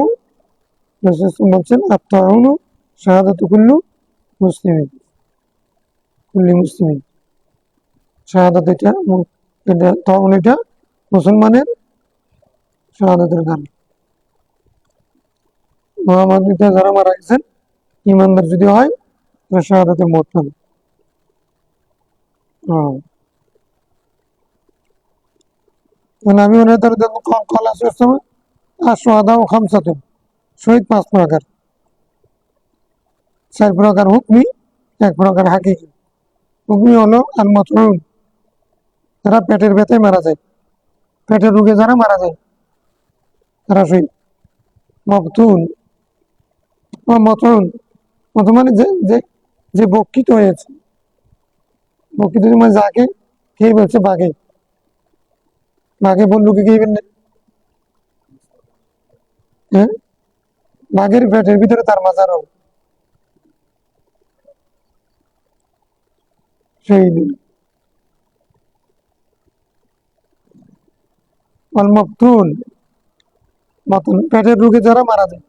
রাসূল বলছেন আত্মাউনু শাহাদাতু কুল্লু মুসলিমিন, কুল্লি মুসলিমিন, শাহাদাত এটা, এটা তাউন, এটা মুসলমানের শাহাদাতের কারণ। মহামারীতে যারা মারা গেছেন, ইমানদার যদি হয়, তারা শাহাদাতে মওত পাবে। নবী ওনাদের কলা সময় আর সোহাদা ও খামসাতুন, শহীদ 5 প্রকার, 4 প্রকার হুকমি, 1 প্রকার হাকিকি। হুকমি হলো আল মাতউন, যারা পেটের ব্যথায় মারা যায়, পেটের রোগে যারা মারা যায়, তারা শহীদ। মবতুন ও মতউন, মত মানে যে যে যে বক্ষিত হয়েছে, বক্ষিত মানে যাকে কে বলছে? বাঘে। বাঘে বললুকে কে বললে? হ্যাঁ, বাঘের পেটের ভিতরে তার মাজারও সেই দিন। মকতুল মতন পেটের রোগে যারা মারা যায়,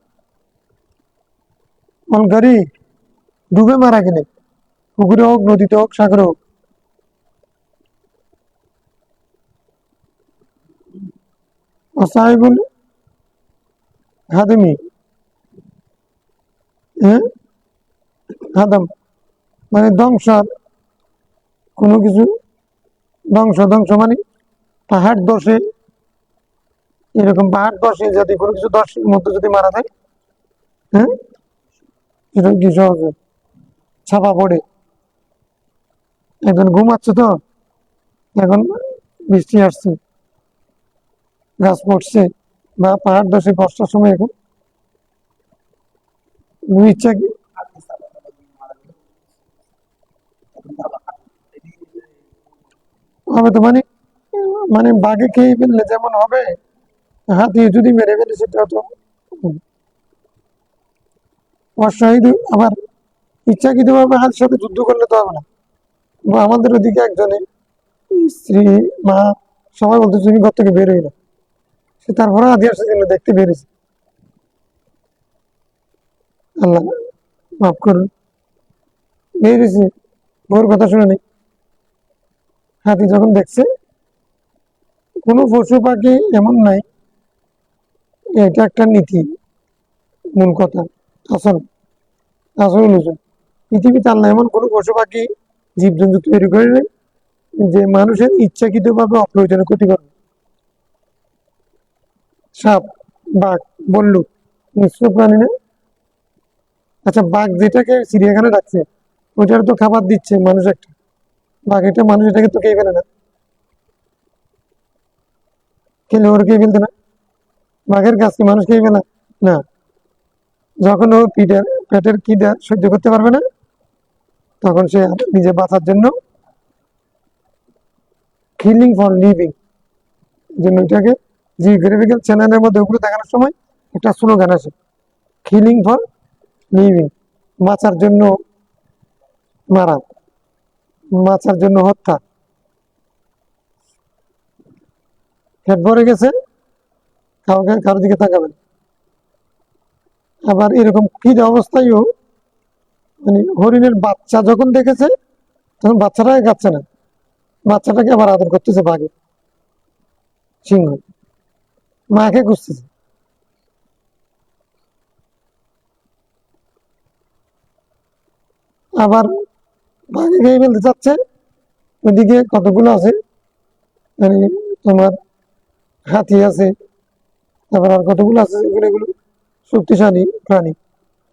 গাড়ি ডুবে মারা গেলে, পুকুরে হোক, নদীতে হোক, সাগরে হোক, সাহেবুল হাদিমি, হ্যাঁ, হাদাম মানে ধ্বংস। কোনো কিছু ধ্বংস, ধ্বংস মানে পাহাড় দশে, এরকম পাহাড় দশে যদি কোনো কিছু দশের মধ্যে যদি মারা যায়, হ্যাঁ, এরকম কি সহজে ছাপা পড়ে। একজন ঘুমাচ্ছে তো, এখন বৃষ্টি আসছে, গাছ পড়ছে, বা পাহাড় দশে বর্ষার সময় এখন ইচ্ছা কি হবে তো, মানে মানে বাঘে খেয়ে ফেললে যেমন হবে, হাতি যদি মেরে ফেলে সেটা তো অশাহিদ। আবার ইচ্ছাকৃত ভাবে হাতির সাথে যুদ্ধ করলে তো হবে না। বা আমাদের ওদিকে একজনে স্ত্রী, মা সবাই বলতে তুমি ঘর থেকে বের হই না, সে তারপরে হাতি আসছে জন্য দেখতে বেরিয়েছে। আল্লাহ মাফ করুন, বেরিয়েছে, ওর কথা শুনে নেই। হাতি যখন দেখছে, কোনো পশু পাখি এমন নাই, এটা একটা নীতি, মূল কথা, আসল আসল অনুযায়ী পৃথিবীতে আল্লাহ এমন কোনো পশু পাখি জীবজন্তু তৈরি করে নেই যে মানুষের ইচ্ছাকৃত ভাবে অপ্রয়োজনে ক্ষতি করবে। সাপ, বাঘ, বল্লুক মিশ্র প্রাণী না? আচ্ছা, বাঘ যেটাকে চিড়িয়াখানা রাখছে, ওটার তো খাবার দিচ্ছে মানুষ একটা, বাঘ এটা মানুষ এটাকে তো খেয়ে ফেলে না, খেলে ওর খেয়ে ফেলতে না? বাঘের গাছকে মানুষ খেয়ে ফেলা না। যখন ও পেটের খিদা সহ্য করতে পারবে না, তখন সে নিজে বাঁচার জন্য কিলিং ফর লিভিং জন্য এটাকে জিওগ্রাফিক্যাল চ্যানেলের মধ্যে ওগুলো দেখানোর সময় একটা স্লোগান আছে, কিলিং ফর লিভিং, বাঁচার জন্য মারা, বাঁচার জন্য হত্যা। পেট ভরে গেছে, কাউকে কারোর দিকে তাকাবেন। আবার এরকম খিদে অবস্থায়ও মানে হরিণের বাচ্চা যখন দেখেছে, তখন বাচ্চাটাকে খাচ্ছে না, বাচ্চাটাকে আবার আদর করতেছে বাঘে, সিংহ মাকে খুঁজতেছে। আবার বাঘে খেয়ে ফেলতে চাচ্ছে, ওইদিকে কতগুলো আছে, মানে তোমার হাতি আছে, তারপর আর কতগুলো আছে, এগুলো এগুলো শক্তিশালী প্রাণী।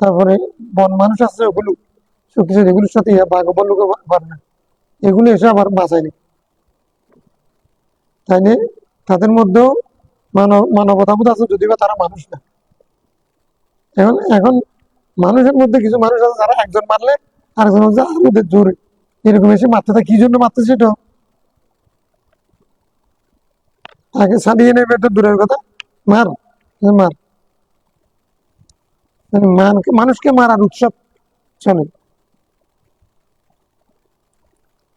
তারপরে বন মানুষ আছে, ওগুলো শক্তিশালী, এগুলোর সাথে বাঘ বল্লুকে পারে না, এগুলো এসে আবার বাঁচায়নি। তাই নিয়ে তাদের মধ্যেও মানবতাবোধ আছে, যদিও বা তারা মানুষ না। এখন এখন মানুষের মধ্যে কিছু মানুষ আছে যারা একজন মারলে আরেকজন হচ্ছে আর ওদের জোরে এরকম এসে মারতে থাকে, কি জন্য মারতে সেটা আগে ছাড়িয়ে নেবে, এটা দূরের কথা, মার মার, মানুষকে মারার উৎসব চলে।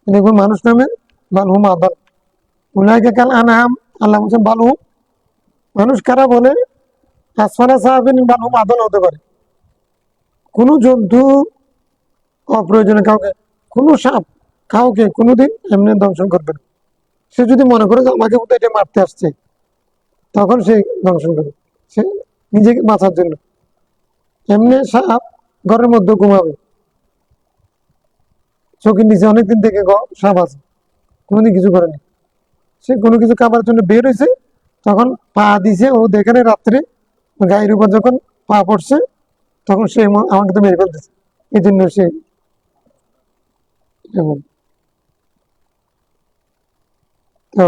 দেখুন, মানুষ নামে বালহুম আদল, উলাইকা কাল আনআম, আল্লাহ বলছেন বালহুম, মানুষ কারা বলে, আসফালা সাহাবিন বালহুম আদল হতে পারে। কোনো জন্তু অপ্রয়োজনে কাউকে, কোনো সাপ কাউকে কোনোদিন এমনি দংশন করবে না। সে যদি মনে করে যে আমাকে বোধহয় এটা মারতে আসছে, তখন সে দংশন করে, সে নিজেকে বাঁচার জন্য। এমনি সাপ ঘরের মধ্যে ঘুমাবে, চোখের নিচে অনেকদিন থেকে সাপ আছে, কোনোদিন কিছু করেনি। সে কোনো কিছু খাবার জন্য বের হয়েছে, তখন পা দিছে, ও দেখে নেই রাত্রে গায়ের উপর যখন পা পড়ছে, তখন সে আমাকে তো মেরে ফেলতেছে, এই জন্য সে এমন। তো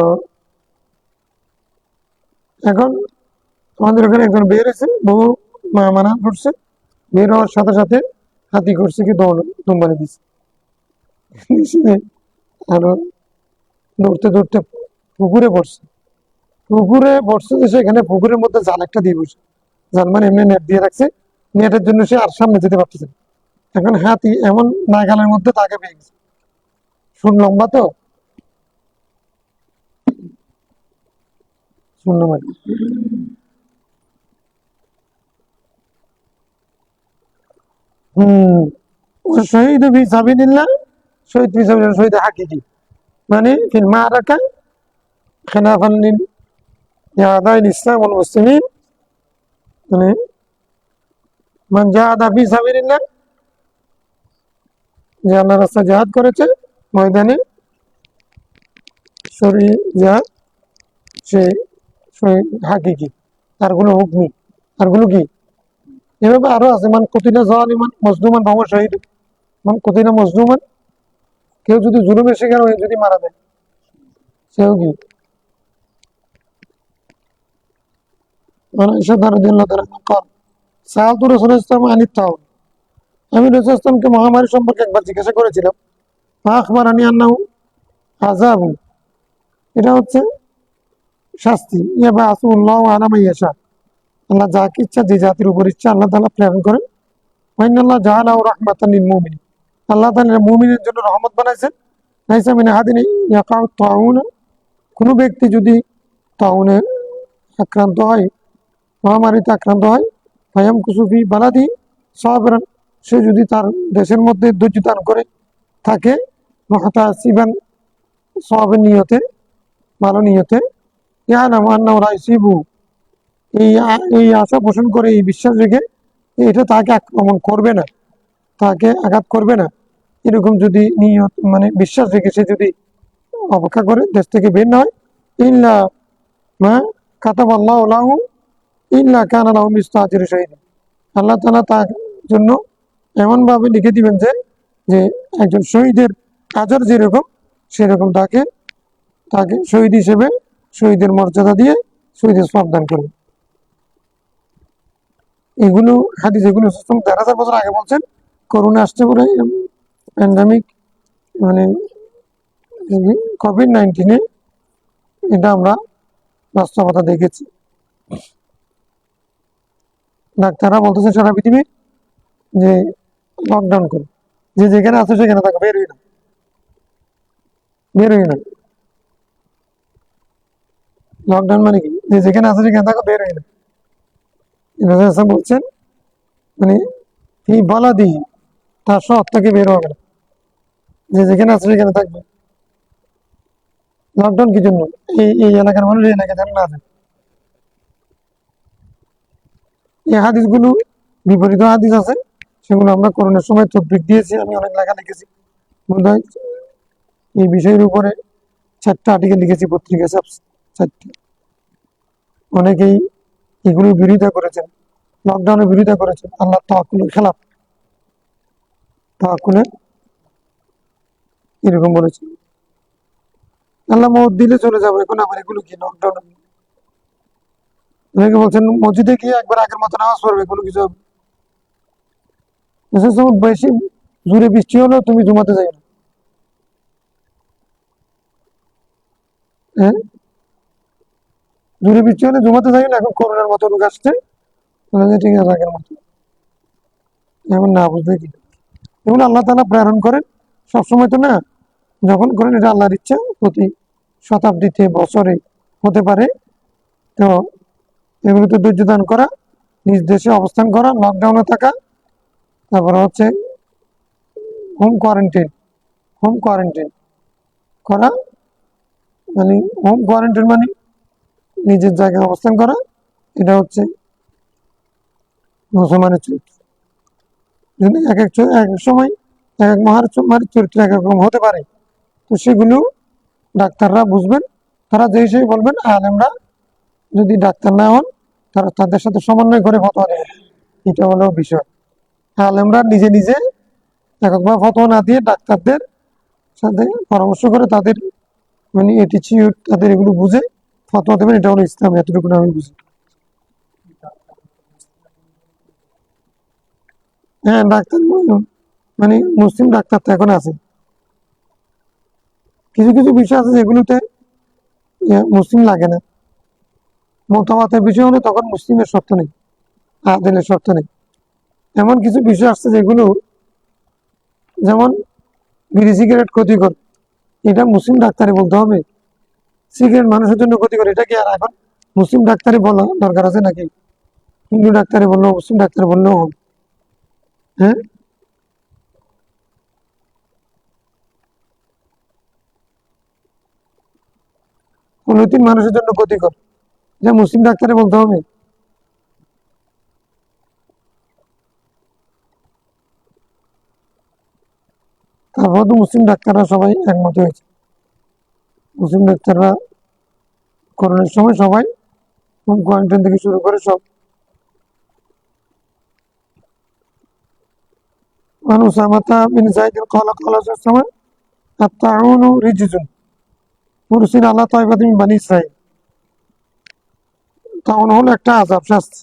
এখন আমাদের ওখানে একজন বের হয়েছে, বহু মানা করছে, বের হওয়ার সাথে সাথে হাতি করছে কি দৌড় দুম্বানি দিচ্ছে, আরো দৌড়তে দৌড়তে পুকুরে পড়ছে। পুকুরে পড়ছে যে সেখানে পুকুরের মধ্যে জাল একটা দিয়ে বসে, জাল মানে এমনি নেট দিয়ে রাখছে, নেটের জন্য সে আর সামনে যেতে পারতেছে না। এখন হাতি এমন নাগালের মধ্যে তাকে পেয়ে গেছে, শুন লম্বা তো, শূন্য মানে হম শহীদ ফি সাবিলিল্লাহ, শহীদ ফি সাবিলিল্লাহ, শহীদ হাকিকি মানে ফিল মাআরাকা খিলাফান লিল আদাইল ইসলাম ওয়াল মুসলিমিন, মানে মান জাহাদা ফি সাবিলিল্লাহ, যে আল্লাহর রাস্তায় জিহাদ করেছে ময়দানে শরীর জিহাদ, সে শহীদ হাকিকি, তারগুলো হুকমি, তারগুলো কি এভাবে আরো আছে। মান কুতিলা জালিমান মজলুমান ফাহুয়া শহীদ, মান কুতিলা মজলুমান, কেউ যদি জুলুমের শিকার হয়ে যদি মারা যায় সেও কি। আয়েশা রাদিয়াল্লাহু তাআলা قال সাআলতু রাসূলুল্লাহ সাল্লাল্লাহু আলাইহি ওয়াসাল্লাম, আমি রাসূলুল্লাহ সাল্লাল্লাহু আলাইহি ওয়াসাল্লামকে মহামারী সম্পর্কে একবার জিজ্ঞাসা করেছিলাম। আখবারানি আন্নাহু আযাবু, এটা হচ্ছে শাস্তি, ইয়াবাসুল্লাহু আলা মান ইয়াশা, আল্লাহ যাকে ইচ্ছা যে জাতির উপর ইচ্ছা আল্লাহ তাআলা প্রেরণ করেন। ওয়া ইন্নাল্লাহ জাআলাহু রাহমাতান লিল মুমিনিন, আল্লাহ তাআলা মুমিনের জন্য রহমত বানাইছেন। লাইসা মিন আহাদিন ইয়াকাউ তাউন, কোন ব্যক্তি যদি তাউনে আক্রান্ত হয়, মহামারীতে আক্রান্ত হয়, ফায়াম কুসুফি বালাদি সাবরান, সে যদি তার দেশের মধ্যে ধৈর্য দান করে থাকে, মুহতাসিবান, সওয়াবের নিয়তে, ভালো নিয়তে, ইয়ালামু আন্নাহু লা ইউসিবু, এই আশা পোষণ করে, এই বিশ্বাস রেখে এটা তাকে আক্রমণ করবে না, তাকে আঘাত করবে না, এরকম যদি নিয়ত মানে বিশ্বাস রেখে সে যদি অপেক্ষা করে দেশ থেকে বের না হয়, ইল্লা মা কাতাবাল্লাহু লাহু ইল্লা কানা লাহু মিসলু আজরি শাহীদ, আল্লাহ তাআলা তার জন্য এমনভাবে লিখে দিবেন যে যে একজন শহীদের আজর যেরকম সেরকম তাকে তাকে শহীদ হিসেবে শহীদের মর্যাদা দিয়ে শহীদের সওয়াব দান করবে। এগুলো হাদিস, এগুলো ১,০০০ বছর আগে বলছেন। করোনা আসতে পরে প্যান্ডামিক মানে কোভিড-19 এটা আমরা বাস্তবতা দেখেছি। ডাক্তাররা বলতেছে সারা পৃথিবী যে লকডাউন করে, যে যেখানে আছে সেখানে থাকো, বের হই না, বের হই না। লকডাউন মানে কি, যে যেখানে আছে সেখানে থাকো, বের হই না। বলছেন মানে এই বলা দিই তার শহর থেকে বের হবে না, যে যেখানে আছে সেখানে থাকবে। লকডাউন কি জন্য, এই এলাকার মানুষ এই এলাকায় যেন না যায়। এই হাদিসগুলো বিপরীত হাদিস আছে, সেগুলো আমরা করোনার সময় তদবির দিয়েছি, আমি অনেক লেখা লিখেছি, বোধহয় এই বিষয়ের উপরে 4টা আর্টিকেল লিখেছি পত্রিকা, 4টি। অনেকেই এগুলোর বিরোধিতা করেছেন, লকডাউনের বিরোধিতা করেছেন, আল্লাহ তাওয়াক্কুলের খেলাফ, তাওয়াক্কুলের এরকম বলেছেন। আল্লাহ মত দিলে চলে যাবো, এখন আবার এগুলো কি লকডাউন। অনেকে বলছেন মসজিদে গিয়ে একবার আগের মতো নামাজ পড়বে, এগুলো কিছু বেশি জোরে বৃষ্টি হলেও তুমি জুমাতে যাই না, হ্যাঁ, জোরে বৃষ্টি হলে জুমাতে যাই না। এখন করোনার মতো রোগ আসছে, ঠিক আছে আগের মতো, এখন না বুঝলে কি। এগুলো আল্লাহ তাআলা প্রেরণ করেন সবসময় তো না, যখন করেন এটা আল্লাহর ইচ্ছা, প্রতি শতাব্দীতে বছরে হতে পারে। তো এগুলোতে ধৈর্য দান করা, নিজ দেশে অবস্থান করা, লকডাউনে থাকা, তারপরে হচ্ছে হোম কোয়ারেন্টাইন, হোম কোয়ারেন্টাইন করা, মানে হোম কোয়ারেন্টাইন মানে নিজের জায়গায় অবস্থান করা, এটা হচ্ছে মুসলমানের চরিত্র। এক এক সময় এক এক মহার চরিত্র এক এক রকম হতে পারে, তো সেগুলো ডাক্তাররা বুঝবেন, তারা যে হিসেবে বলবেন। আলেমরা যদি ডাক্তার না হন, তারা তাদের সাথে সমন্বয় করে ফতোয়া দেবেন, এটা হলো বিষয়। আলেমরা নিজে নিজে এককভাবে ফতোয়া না দিয়ে ডাক্তারদের সাথে পরামর্শ করে তাদের মানে এটিচিউড, তাদের এগুলো বুঝে ফতোয়া দেবেন, এটা হলো ইসলাম, এতটুকু আমি বুঝি। হ্যাঁ ডাক্তার মানে মুসলিম ডাক্তার তো এখন আছে, কিছু কিছু বিষয় আছে যেগুলোতে মুসলিম লাগে না, মতবাদের বিষয় হলে তখন মুসলিমের শর্ত নেই, আদিলের শর্ত নেই। এমন কিছু বিষয় আসছে যেগুলো, যেমন বিড়ি সিগারেট ক্ষতিকর, এটা মুসলিম ডাক্তারে বলতে হবে? সিগারেট মানুষের জন্য ক্ষতিকর, এটা কি আর এখন মুসলিম ডাক্তারে বলা দরকার আছে নাকি? হিন্দু ডাক্তারে বললো, মুসলিম ডাক্তার বললেও হবে? হ্যাঁ, পলিথিন মানুষের জন্য ক্ষতিকর, যা মুসলিম ডাক্তারে বলতে হবে? তারপর তো মুসলিম ডাক্তাররা সবাই একমত হয়েছে। মুসলিম ডাক্তাররা করোনার সময় সবাই কোয়ারেন্টাইন থেকে শুরু করে সব। عن أسامة بن زيد قال قال صلى الله عليه وسلم الطاعون رجز أرسل على طائفة من بني إسرائيل। তাউন হলো একটা আযাব শাস্তি,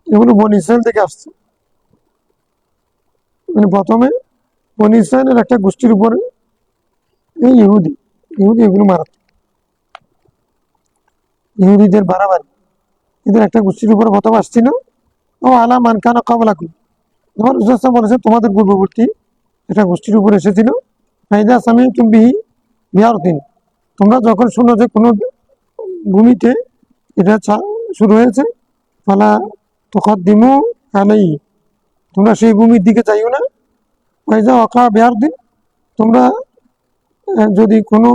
এগুলো বনি ইসরায়েল থেকে আসছে। মানে প্রথমে বনি ইসরায়েলের একটা গোষ্ঠীর উপরে এই ইহুদি ইহুদি এগুলো মারাত, ইহুদিদের বাড়াবাড়ি, এদের একটা গোষ্ঠীর উপরে প্রথম আসছিল। ও আলা মান কানা ক্বাবলাকুম, আমার রাসূল বলেছে তোমাদের পূর্ববর্তী একটা গোষ্ঠীর উপর এসেছিল। ফাইদা সামি'তুম বিহি বিআরদিন, তোমরা যখন শুনো যে কোনো ভূমিতে এটা শুরু হয়েছে, ফালা তুকাদ্দিমু আলাইহি, তোমরা সেই ভূমির দিকে যাইও না। ফাইজা ওয়াকা বিআরদিন, তোমরা যদি কোনো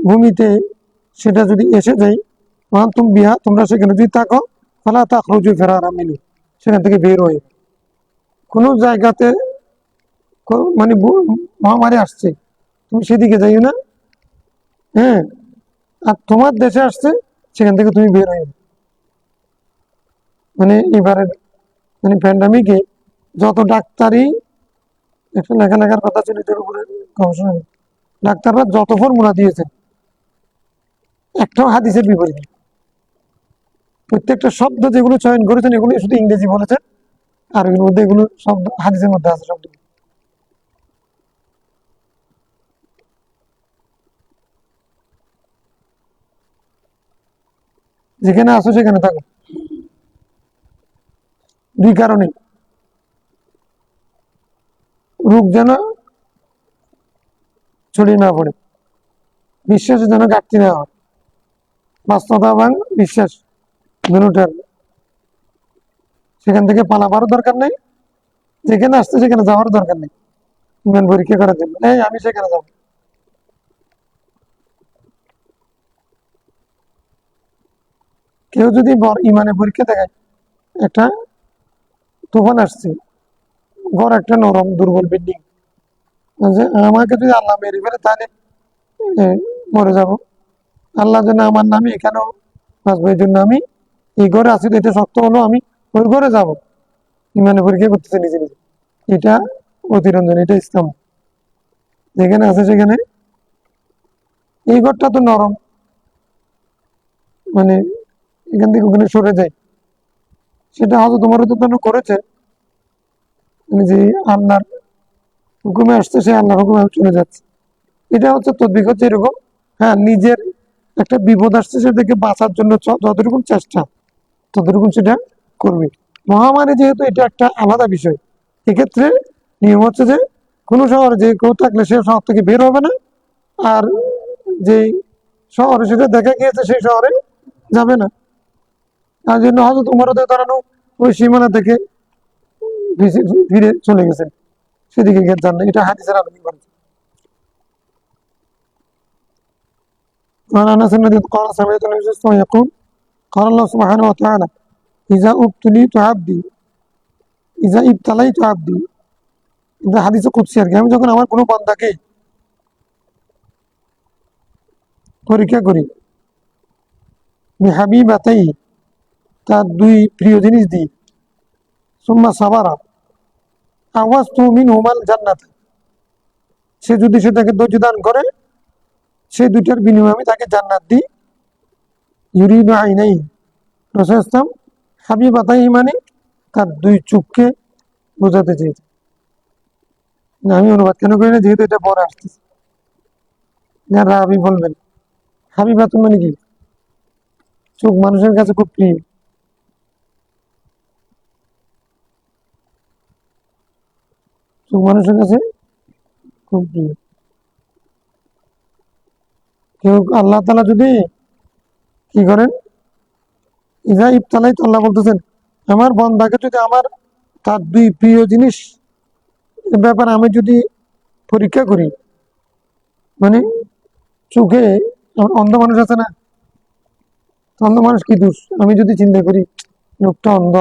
ভূমিতে সেটা যদি এসে যায়, ওয়ান্তুম বিহা, তোমরা সেখানে যদি থাকো, ফালা তাখরুজু ফিরারা মিনহু, সেখান থেকে বের হয়ে। কোনো জায়গাতে মানে মহামারী আসছে, তুমি সেদিকে যাইও না। হ্যাঁ, আর তোমার দেশে আসছে, সেখান থেকে তুমি বের হয়ে। মানে এবারে মানে প্যান্ডামিকে যত ডাক্তারই একটা লেখার কথা ছিল এটার উপরে গবেষণা, ডাক্তাররা যত ফর্মুলা দিয়েছেন একটাও হাদিসের বিপরীত। প্রত্যেকটা শব্দ যেগুলো চয়ন করেছেন এগুলো শুধু ইংরেজি বলেছেন, আর এগুলোর মধ্যে এগুলো শব্দ হাদিসের মধ্যে আছে শব্দ। যেখানে আসো সেখানে থাকো, দুই কারণে। রোগ যেন ছড়িয়ে না পড়ে, বিশ্বাসের যেন ঘাটতি না হয়, বাস্তবতা এবং বিশ্বাস দুটার। সেখান থেকে পালাবারও দরকার নেই, যেখানে আসছে সেখানে যাওয়ার দরকার নেই ইমান পরীক্ষা করার জন্য, এই আমি সেখানে যাবো। কেউ যদি ইমানের পরীক্ষা দেখায়, একটা তুফান আসছে, ঘর একটা নরম দুর্বল বিল্ডিং, যে আমাকে যদি আল্লাহ মেরে ফেলে তাহলে মরে যাব, আল্লাহ যেন আমার নামে এখানেও বাঁচবো, এই জন্য আমি এই ঘরে আছি, তো এটা শক্ত হলো, আমি ওই ঘরে যাব। ইমানের পরীক্ষা করতেছে নিজে নিজে, এটা অতিরঞ্জন, এটা ইসলাম। যেখানে আছে সেখানে, এই ঘরটা তো নরম, মানে এখান থেকে ওখানে সরে যায়, সেটা হয়তো তোমার তো করেছে, মানে যে আল্লাহর হুকুমে আসছে সে আল্লাহর হুকুমে চলে যাচ্ছে। এটা হচ্ছে তদ্বিক, হচ্ছে এরকম। হ্যাঁ, নিজের একটা বিপদ আসছে সেটাকে বাঁচার জন্য যতটুকু চেষ্টা ততটুকু সেটা করবে। মহামারী যেহেতু এটা একটা আলাদা বিষয়, এক্ষেত্রে নিয়ম হচ্ছে যে কোনো শহরে যে কেউ থাকলে সে শহর থেকে বের হবে না, আর যে শহরে সেটা দেখা গিয়েছে সেই শহরে যাবে না। তার জন্য হয়তো তোমারও ধরানো ওই সীমানা থেকে ফিরে চলে গেছে, সেদিকে যান না, এটা হাদিসের আলোকে করেছে। وعن انس الذي قال سمعت النبي صلى الله عليه وسلم يقول قال الله سبحانه وتعالى اذا ابتليت عبدي اذا ابتليت عبدي, এটা হাদিসে কুদসি আর কি, আমি যখন আমার কোনো বান্দাকে পরীক্ষা করি, বিহাবিবাতাই, তার দুই প্রিয় জিনিস দিই, সুম্মা সাবারা আওয়াজ তু মিন হুমাল জান্নাত, সে যদি সেটাকে ধৈর্য দান করে, সেই দুইটার বিনিময়ে আমি তাকে জান্নাত দিই। ইউরিদু আইনাই, রাসূল ইসলাম হাবিবাতাই মানে তার দুই চোখকে বোঝাতে চেয়েছে। না, আমি অনুবাদ কেন করি না, যেহেতু এটা পরে আসতেছে। রাবি বলবেন হাবিবাতুন মানে কি? চোখ মানুষের কাছে খুব প্রিয়। চোখ মানুষের কাছে খুব প্রিয়। কেউ আল্লাহ তাআলা যদি কি করেন, ইজা ইবতালাই, তো আল্লাহ বলতেছেন আমার বান্দাকে যদি আমার তার দুই প্রিয় জিনিস ব্যাপারে আমি যদি পরীক্ষা করি, মানে চোখে, আমার অন্ধ মানুষ আছে না, তো অন্ধ মানুষ কি দোষ? আমি যদি চিন্তা করি লোকটা অন্ধ,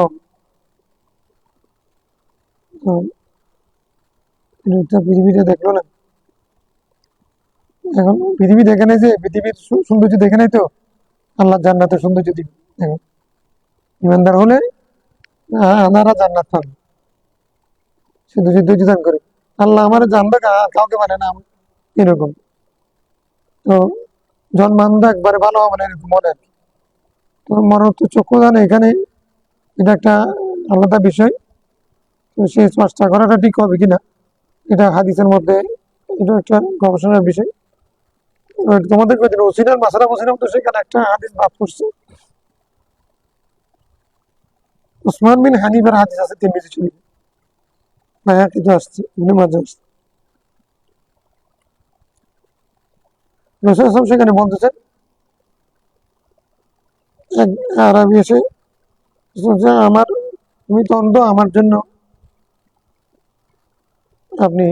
তো লোকটা পৃথিবীটা দেখলো না, এখন পৃথিবী দেখে নাই, যে পৃথিবীর সৌন্দর্য দেখে নাই, তো আল্লাহ জান্নাতের সৌন্দর্য দিবে। এখন ইমানদার হলে আনারা জান্নাত পাবে, শুধু যদি ধৈর্য দান করে। আল্লাহ আমার জানবে, কাউকে মানে না এরকম। তো জন্মান্ধ একবারে ভালো হবে না, এরকম মনে আর কি। তো মনে তো চক্ষু দান এখানে এটা একটা আলাদা বিষয়। তো সে চর্চা করাটা ঠিক হবে কিনা, এটা হাদিসের মধ্যে এটা একটা গবেষণার বিষয়। তোমাদের ওসিলার মাসালা বলছিলাম, তো সেখানে একটা হাদিস বাদ করছে। উসমান বিন হানিফার হাদিস আছে তিরমিজি শরীফে, বায়াকিতে আসছে, ইবনে মাজাহ আসছে। রাসূল সাল্লাল্লাহু আলাইহি ওয়াসাল্লাম সেখানে বলতেছেন, এক আরবি এসে বলছে, আমার তুমি তো অন্ধ, আমার জন্য আপনি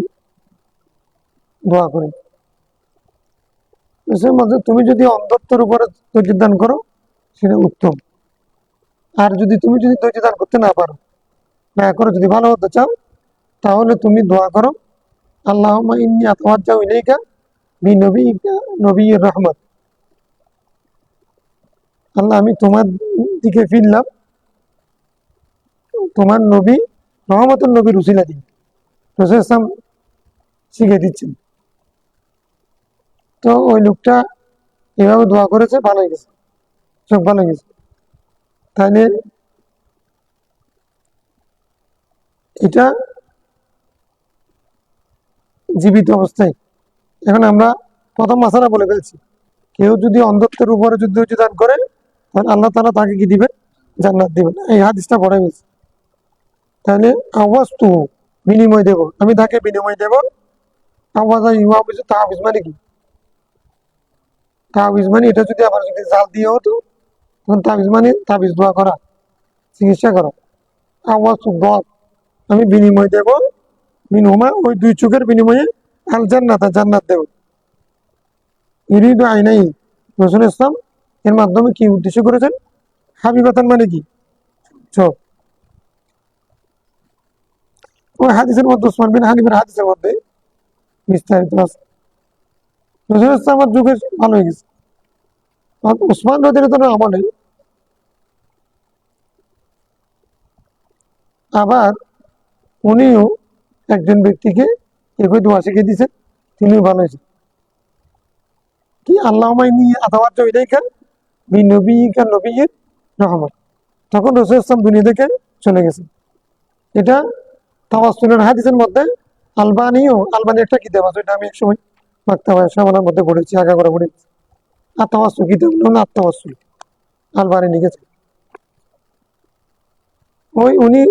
দোয়া করেন। রাসূল বলছে, তুমি যদি অন্ধত্বের উপরে ধৈর্য দান করো সেটা উত্তম, আর তুমি যদি ধৈর্য দান করতে না পারো, না করো, যদি ভালো হতে চাও, তাহলে তুমি দোয়া করো, আল্লাহুম্মা ইন্নী আতাওয়াজ্জাহু ইলাইকা বিনবিয়িকা নবিয়্যির রাহমাত। আল্লাহ, আমি তোমার দিকে ফিরলাম তোমার নবী রহমতের নবীর উসিলা দিয়ে। রাসূল ইসলাম শিখে দিচ্ছেন। তো ওই লোকটা এভাবে দোয়া করেছে, ভালো হয়ে গেছে, চোখ ভালো হয়ে গেছে। তাহলে এটা জীবিত অবস্থায়। এখন আমরা প্রথম মাসালা বলে ফেলছি, কেউ যদি অন্ধত্বের উপরে যুদ্ধ দান করে, তাহলে আল্লাহ তাআলা তাকে কি দিবেন? জান্নাত দিবেন। এই হাদিসটা পড়ে গেছে। তাহলে আওয়াজ তো বিনিময় দেব, আমি তাকে বিনিময় দেব। আওয়াজ তাহাবিজ মানে কি? তাবিজ মানে এটা যদি আবার যদি জাল দিয়ে হতো, তখন তাবিজ মানে তাবিজ দোয়া করা, চিকিৎসা করা। আওয়াজ দোয়া, আমি বিনিময় দেব, মিনহুমা, ওই দুই চোখের বিনিময়ে, আল জান্নাত, জান্নাত দেব। ইরিদু আইনাই, রাসূল ইসলাম এর মাধ্যমে কি উদ্দেশ্য করেছেন? হাবিবাতান মানে কি? চোখ। ওই হাদিসের মধ্যে, উসমান বিন হানিফের হাদিসের মধ্যে বিস্তারিত আছে। রাসূল ইসলাম আমার চোখে ভালো হয়ে গেছে। উসমান রাদিয়াল্লাহু আনহু আমলে আবার উনিও একজন ব্যক্তিকে একই দোয়া শিখিয়ে দিয়েছেন, তিনিও ভালো হয়েছেন। কি? আল্লাহুম্মা ইন্নী আতাওয়াজ্জাহু ইলাইকা বিনবিয়্যিকা নবিয়্যির রাহমাত। তখন রাসূল ইসলাম দুনিয়া থেকে চলে গেছেন। এটা তাওয়াসসুলের হাদিসের মধ্যে আলবানি একটা কিতাব আছে, এটা আমি একসময় মাকতাবায়ে শামলার মধ্যে পড়েছি, আগা করে পড়েছি। আর তাওয়াসসুল কিতাব হলো তাওয়াসসুল, আলবানি লিখেছে। ওই উনি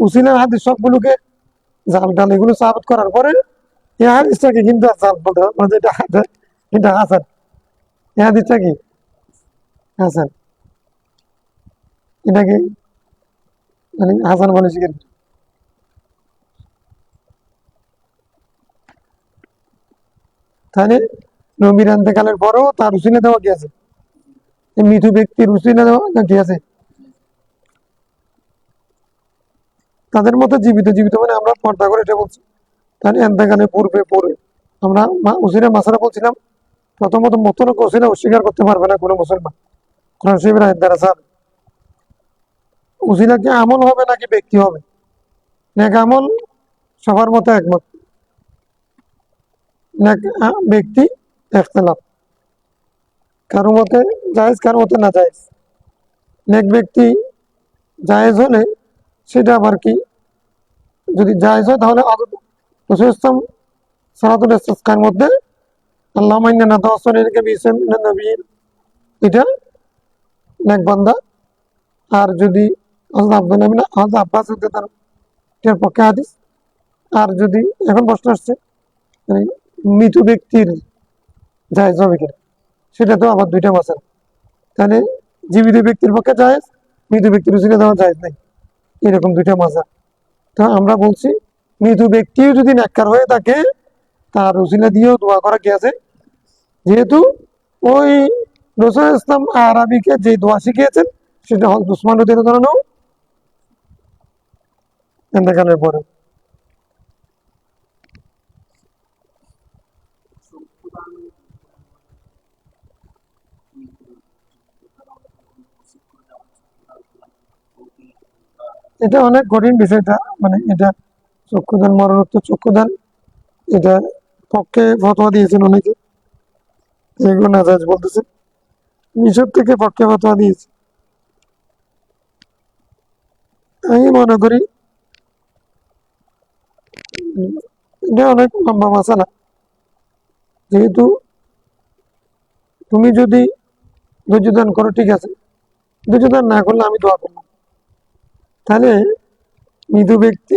উসিলার হাদিস সবগুলোকে জাল টাল এগুলো সাবিত করার পরে এই হাদিসটাকে কিন্তু আর জাল বলতে হবে, মানে এটা হাসান। এই হাদিসটা কি? হাসান। এটাকে মানে হাসান বলে স্বীকার করে। তাহলে নবীর ইন্তেকালের পরেও তার উসিলা দেওয়া কি আছে? মৃত ব্যক্তির উসিলা দেওয়া না কি আছে? তাদের মতো জীবিত, জীবিত মানে আমরা পর্দা করে এটা বলছি। তাহলে ইন্তেকালের পূর্বে পরে আমরা উসিলা মাসালা বলছিলাম। প্রথমত মতলক উসিলা অস্বীকার করতে পারবে না কোনো মুসলমান। কোরআন শরীফের আয়াত দ্বারা স্যার, উসিলা কি আমল হবে নাকি ব্যক্তি হবে? নেক আমল সবার মতো একমত, নেক ব্যক্তি ইখতিলাফ, কারো মতে জায়েজ, কারো মতে না জায়েজ। নেক ব্যক্তি জায়েজ হলে সেটা আবার কি, যদি জায়েজ হয় তাহলে রাসূল ইসলাম সালাতুল ইসতিসকার মধ্যে আল্লাহুম্মা ইন্না নাতাওয়াসসালু ইলাইকা বিইসমিন মিনান নাবিয়্যিন এটা নেক বান্দা। আর যদি হযরত আব্বাস রাদিয়াল্লাহু এর পক্ষে হাদিস। আর যদি এখন প্রশ্ন আসছে মানে মৃত ব্যক্তির জায়েজ হবে কিনা, সেটা তো আবার দুইটা মাসালা। তাহলে জীবিত ব্যক্তির পক্ষে জায়েজ, মৃত ব্যক্তির উসিলা দেওয়া জায়েজ নাই, এরকম দুইটা মাসালা। তো আমরা বলছি মৃত ব্যক্তিও যদি নেককার হয়ে থাকে তার উসিলা দিয়েও দোয়া করা গিয়েছে, যেহেতু ওই রাসূল ইসলাম আরাবিকে যে দোয়া শিখিয়েছেন সেটা হযরত উসমান রাদিয়াল্লাহু আনহু ইন্তেকালের পরে। এটা অনেক কঠিন বিষয়টা, মানে এটা চক্ষুদান মরণোত্তর চক্ষুদান, এটা পক্ষে ফতোয়া দিয়েছেন অনেকে, এগুলো নাজায়েজ বলতেছেন। মিশর থেকে পক্ষে ফতোয়া দিয়েছে। আমি মনে করি এটা অনেক লম্বা মাসালা। যেহেতু তুমি যদি ধৈর্য দান করো ঠিক আছে, ধৈর্য দান না করলে আমি দোয়া করলাম। তাহলে মৃত ব্যক্তি,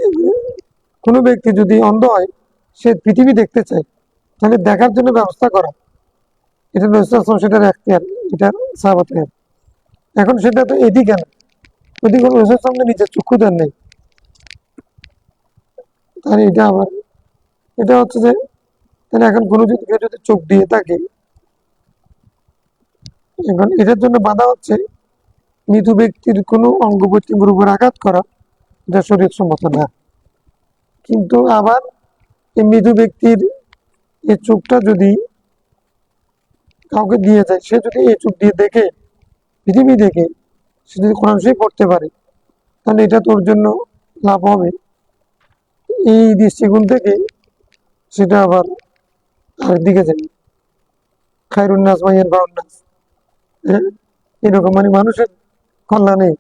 কোনো ব্যক্তি যদি অন্ধ হয়, সে পৃথিবী দেখতে চায়, তাহলে দেখার জন্য ব্যবস্থা করা, এটা সেটার এখতিয়ার, এটা সাহাবাতের। এখন সেটা তো এদিকে না, ওদিকে রসুলের সামনে নিজের চক্ষু দেন নেই। তাহলে এটা আবার এটা হচ্ছে যে, তাহলে এখন কোনো যদি কেউ যদি চোখ দিয়ে থাকে, এখন এটার জন্য বাধা হচ্ছে মৃত ব্যক্তির কোনো অঙ্গ প্রত্যঙ্গের উপর আঘাত করা, এটা শরীর সম্মত না। কিন্তু আবার এই মৃত ব্যক্তির এই চোখটা যদি কাউকে দিয়ে যায়, সে যদি এই চোখ দিয়ে দেখে, পৃথিবী দেখে, সে যদি কোরআন শরীফ পড়তে পারে, তাহলে এটা তোর জন্য লাভ হবে। এই দৃষ্টিকোণ থেকে সেটা আবার আরেকদিকে যায়, খায়রুন নাস মাইয়ান ফাউন নাস, হ্যাঁ, এরকম মানে মানুষের কল্যাণে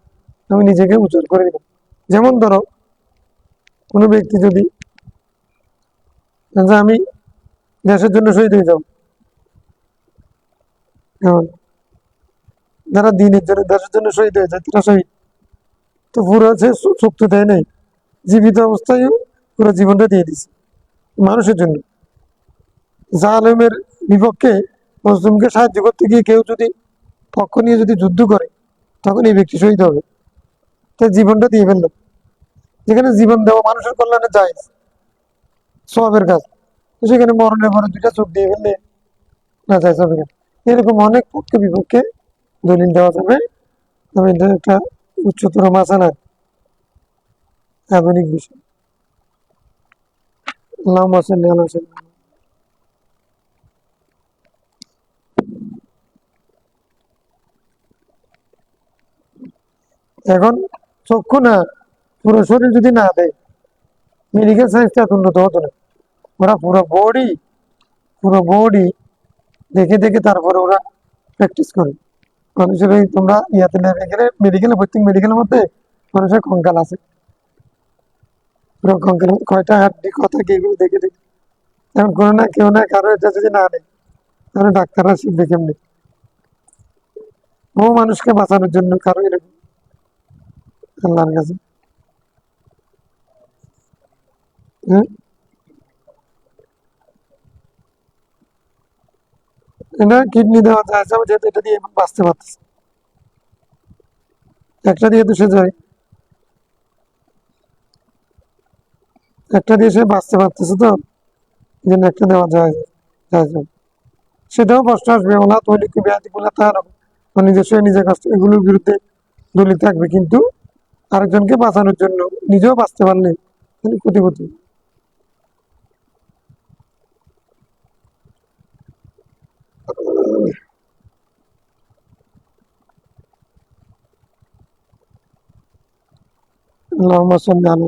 আমি নিজেকে উচ্চার করে দিলাম। যেমন ধরো কোনো ব্যক্তি যদি যে আমি দেশের জন্য শহীদ হয়ে যাব, যেমন যারা দিনের জন্য দেশের জন্য শহীদ হয়ে যায় তারা শহীদ, তো পুরো সে শক্তি দেয় নাই, জীবিত অবস্থায় পুরো জীবনটা দিয়ে দিছে মানুষের জন্য। জালেমের বিপক্ষে মুসলিমকে সাহায্য করতে গিয়ে কেউ যদি পক্ষ নিয়ে যদি যুদ্ধ করে, তখন এই ব্যক্তি শহীদ হবে, তাই জীবনটা দিয়ে ফেললো। যেখানে জীবন দেওয়া মানুষের কল্যাণে যায় সবের কাজ, তো সেখানে মরণের পরে দুইটা চোখ দিয়ে ফেললে না যায় সবের কাজ। এরকম অনেক পক্ষে বিপক্ষে দলিল দেওয়া যাবে, তবে এটা একটা উচ্চতর মাসালা, আধুনিক বিষয়। আল্লাহুম্মা সাল্লি আলা সাইয়্যিদিনা। এখন চক্ষু না, পুরো শরীর যদি না দেয়, মেডিকেল সায়েন্সটা এত উন্নত হতো না। ওরা পুরো বডি দেখে দেখে তারপরে ওরা প্র্যাকটিস করে। মানুষের এই তোমরা ইয়াতে নেমে গেলে মেডিকেলে, প্রত্যেক মেডিকেলের মধ্যে মানুষের কঙ্কাল আছে, পুরো কঙ্কাল কয়টা হাড্ডি কথা কি এগুলো দেখে দেখে। এখন কোনো না কেউ না কারো এটা যদি না নেই, তাহলে ডাক্তাররা শিখবে কেমনি? ও মানুষকে বাঁচানোর জন্য কারো এরকম আল্লাহর কাছে। হ্যাঁ, এটা কিডনি দেওয়া যায়, যেহেতু এটা দিয়ে বাঁচতে পারতেছে, একটা দিয়ে তো সে যায়, একটা দিয়ে সে বাঁচতে পারতেছে, তো এই জন্য একটা দেওয়া যায় যায়। সেটাও কষ্ট আসবে, ওলা তৈরি ব্যাধি গুলা তার নিজস্ব নিজের কষ্ট, এগুলোর বিরুদ্ধে দলিল থাকবে, কিন্তু আরেকজনকে বাঁচানোর জন্য নিজেও বাঁচতে পারলে কোটি কোটি। আল্লাহুম্মা সাল্লি আলা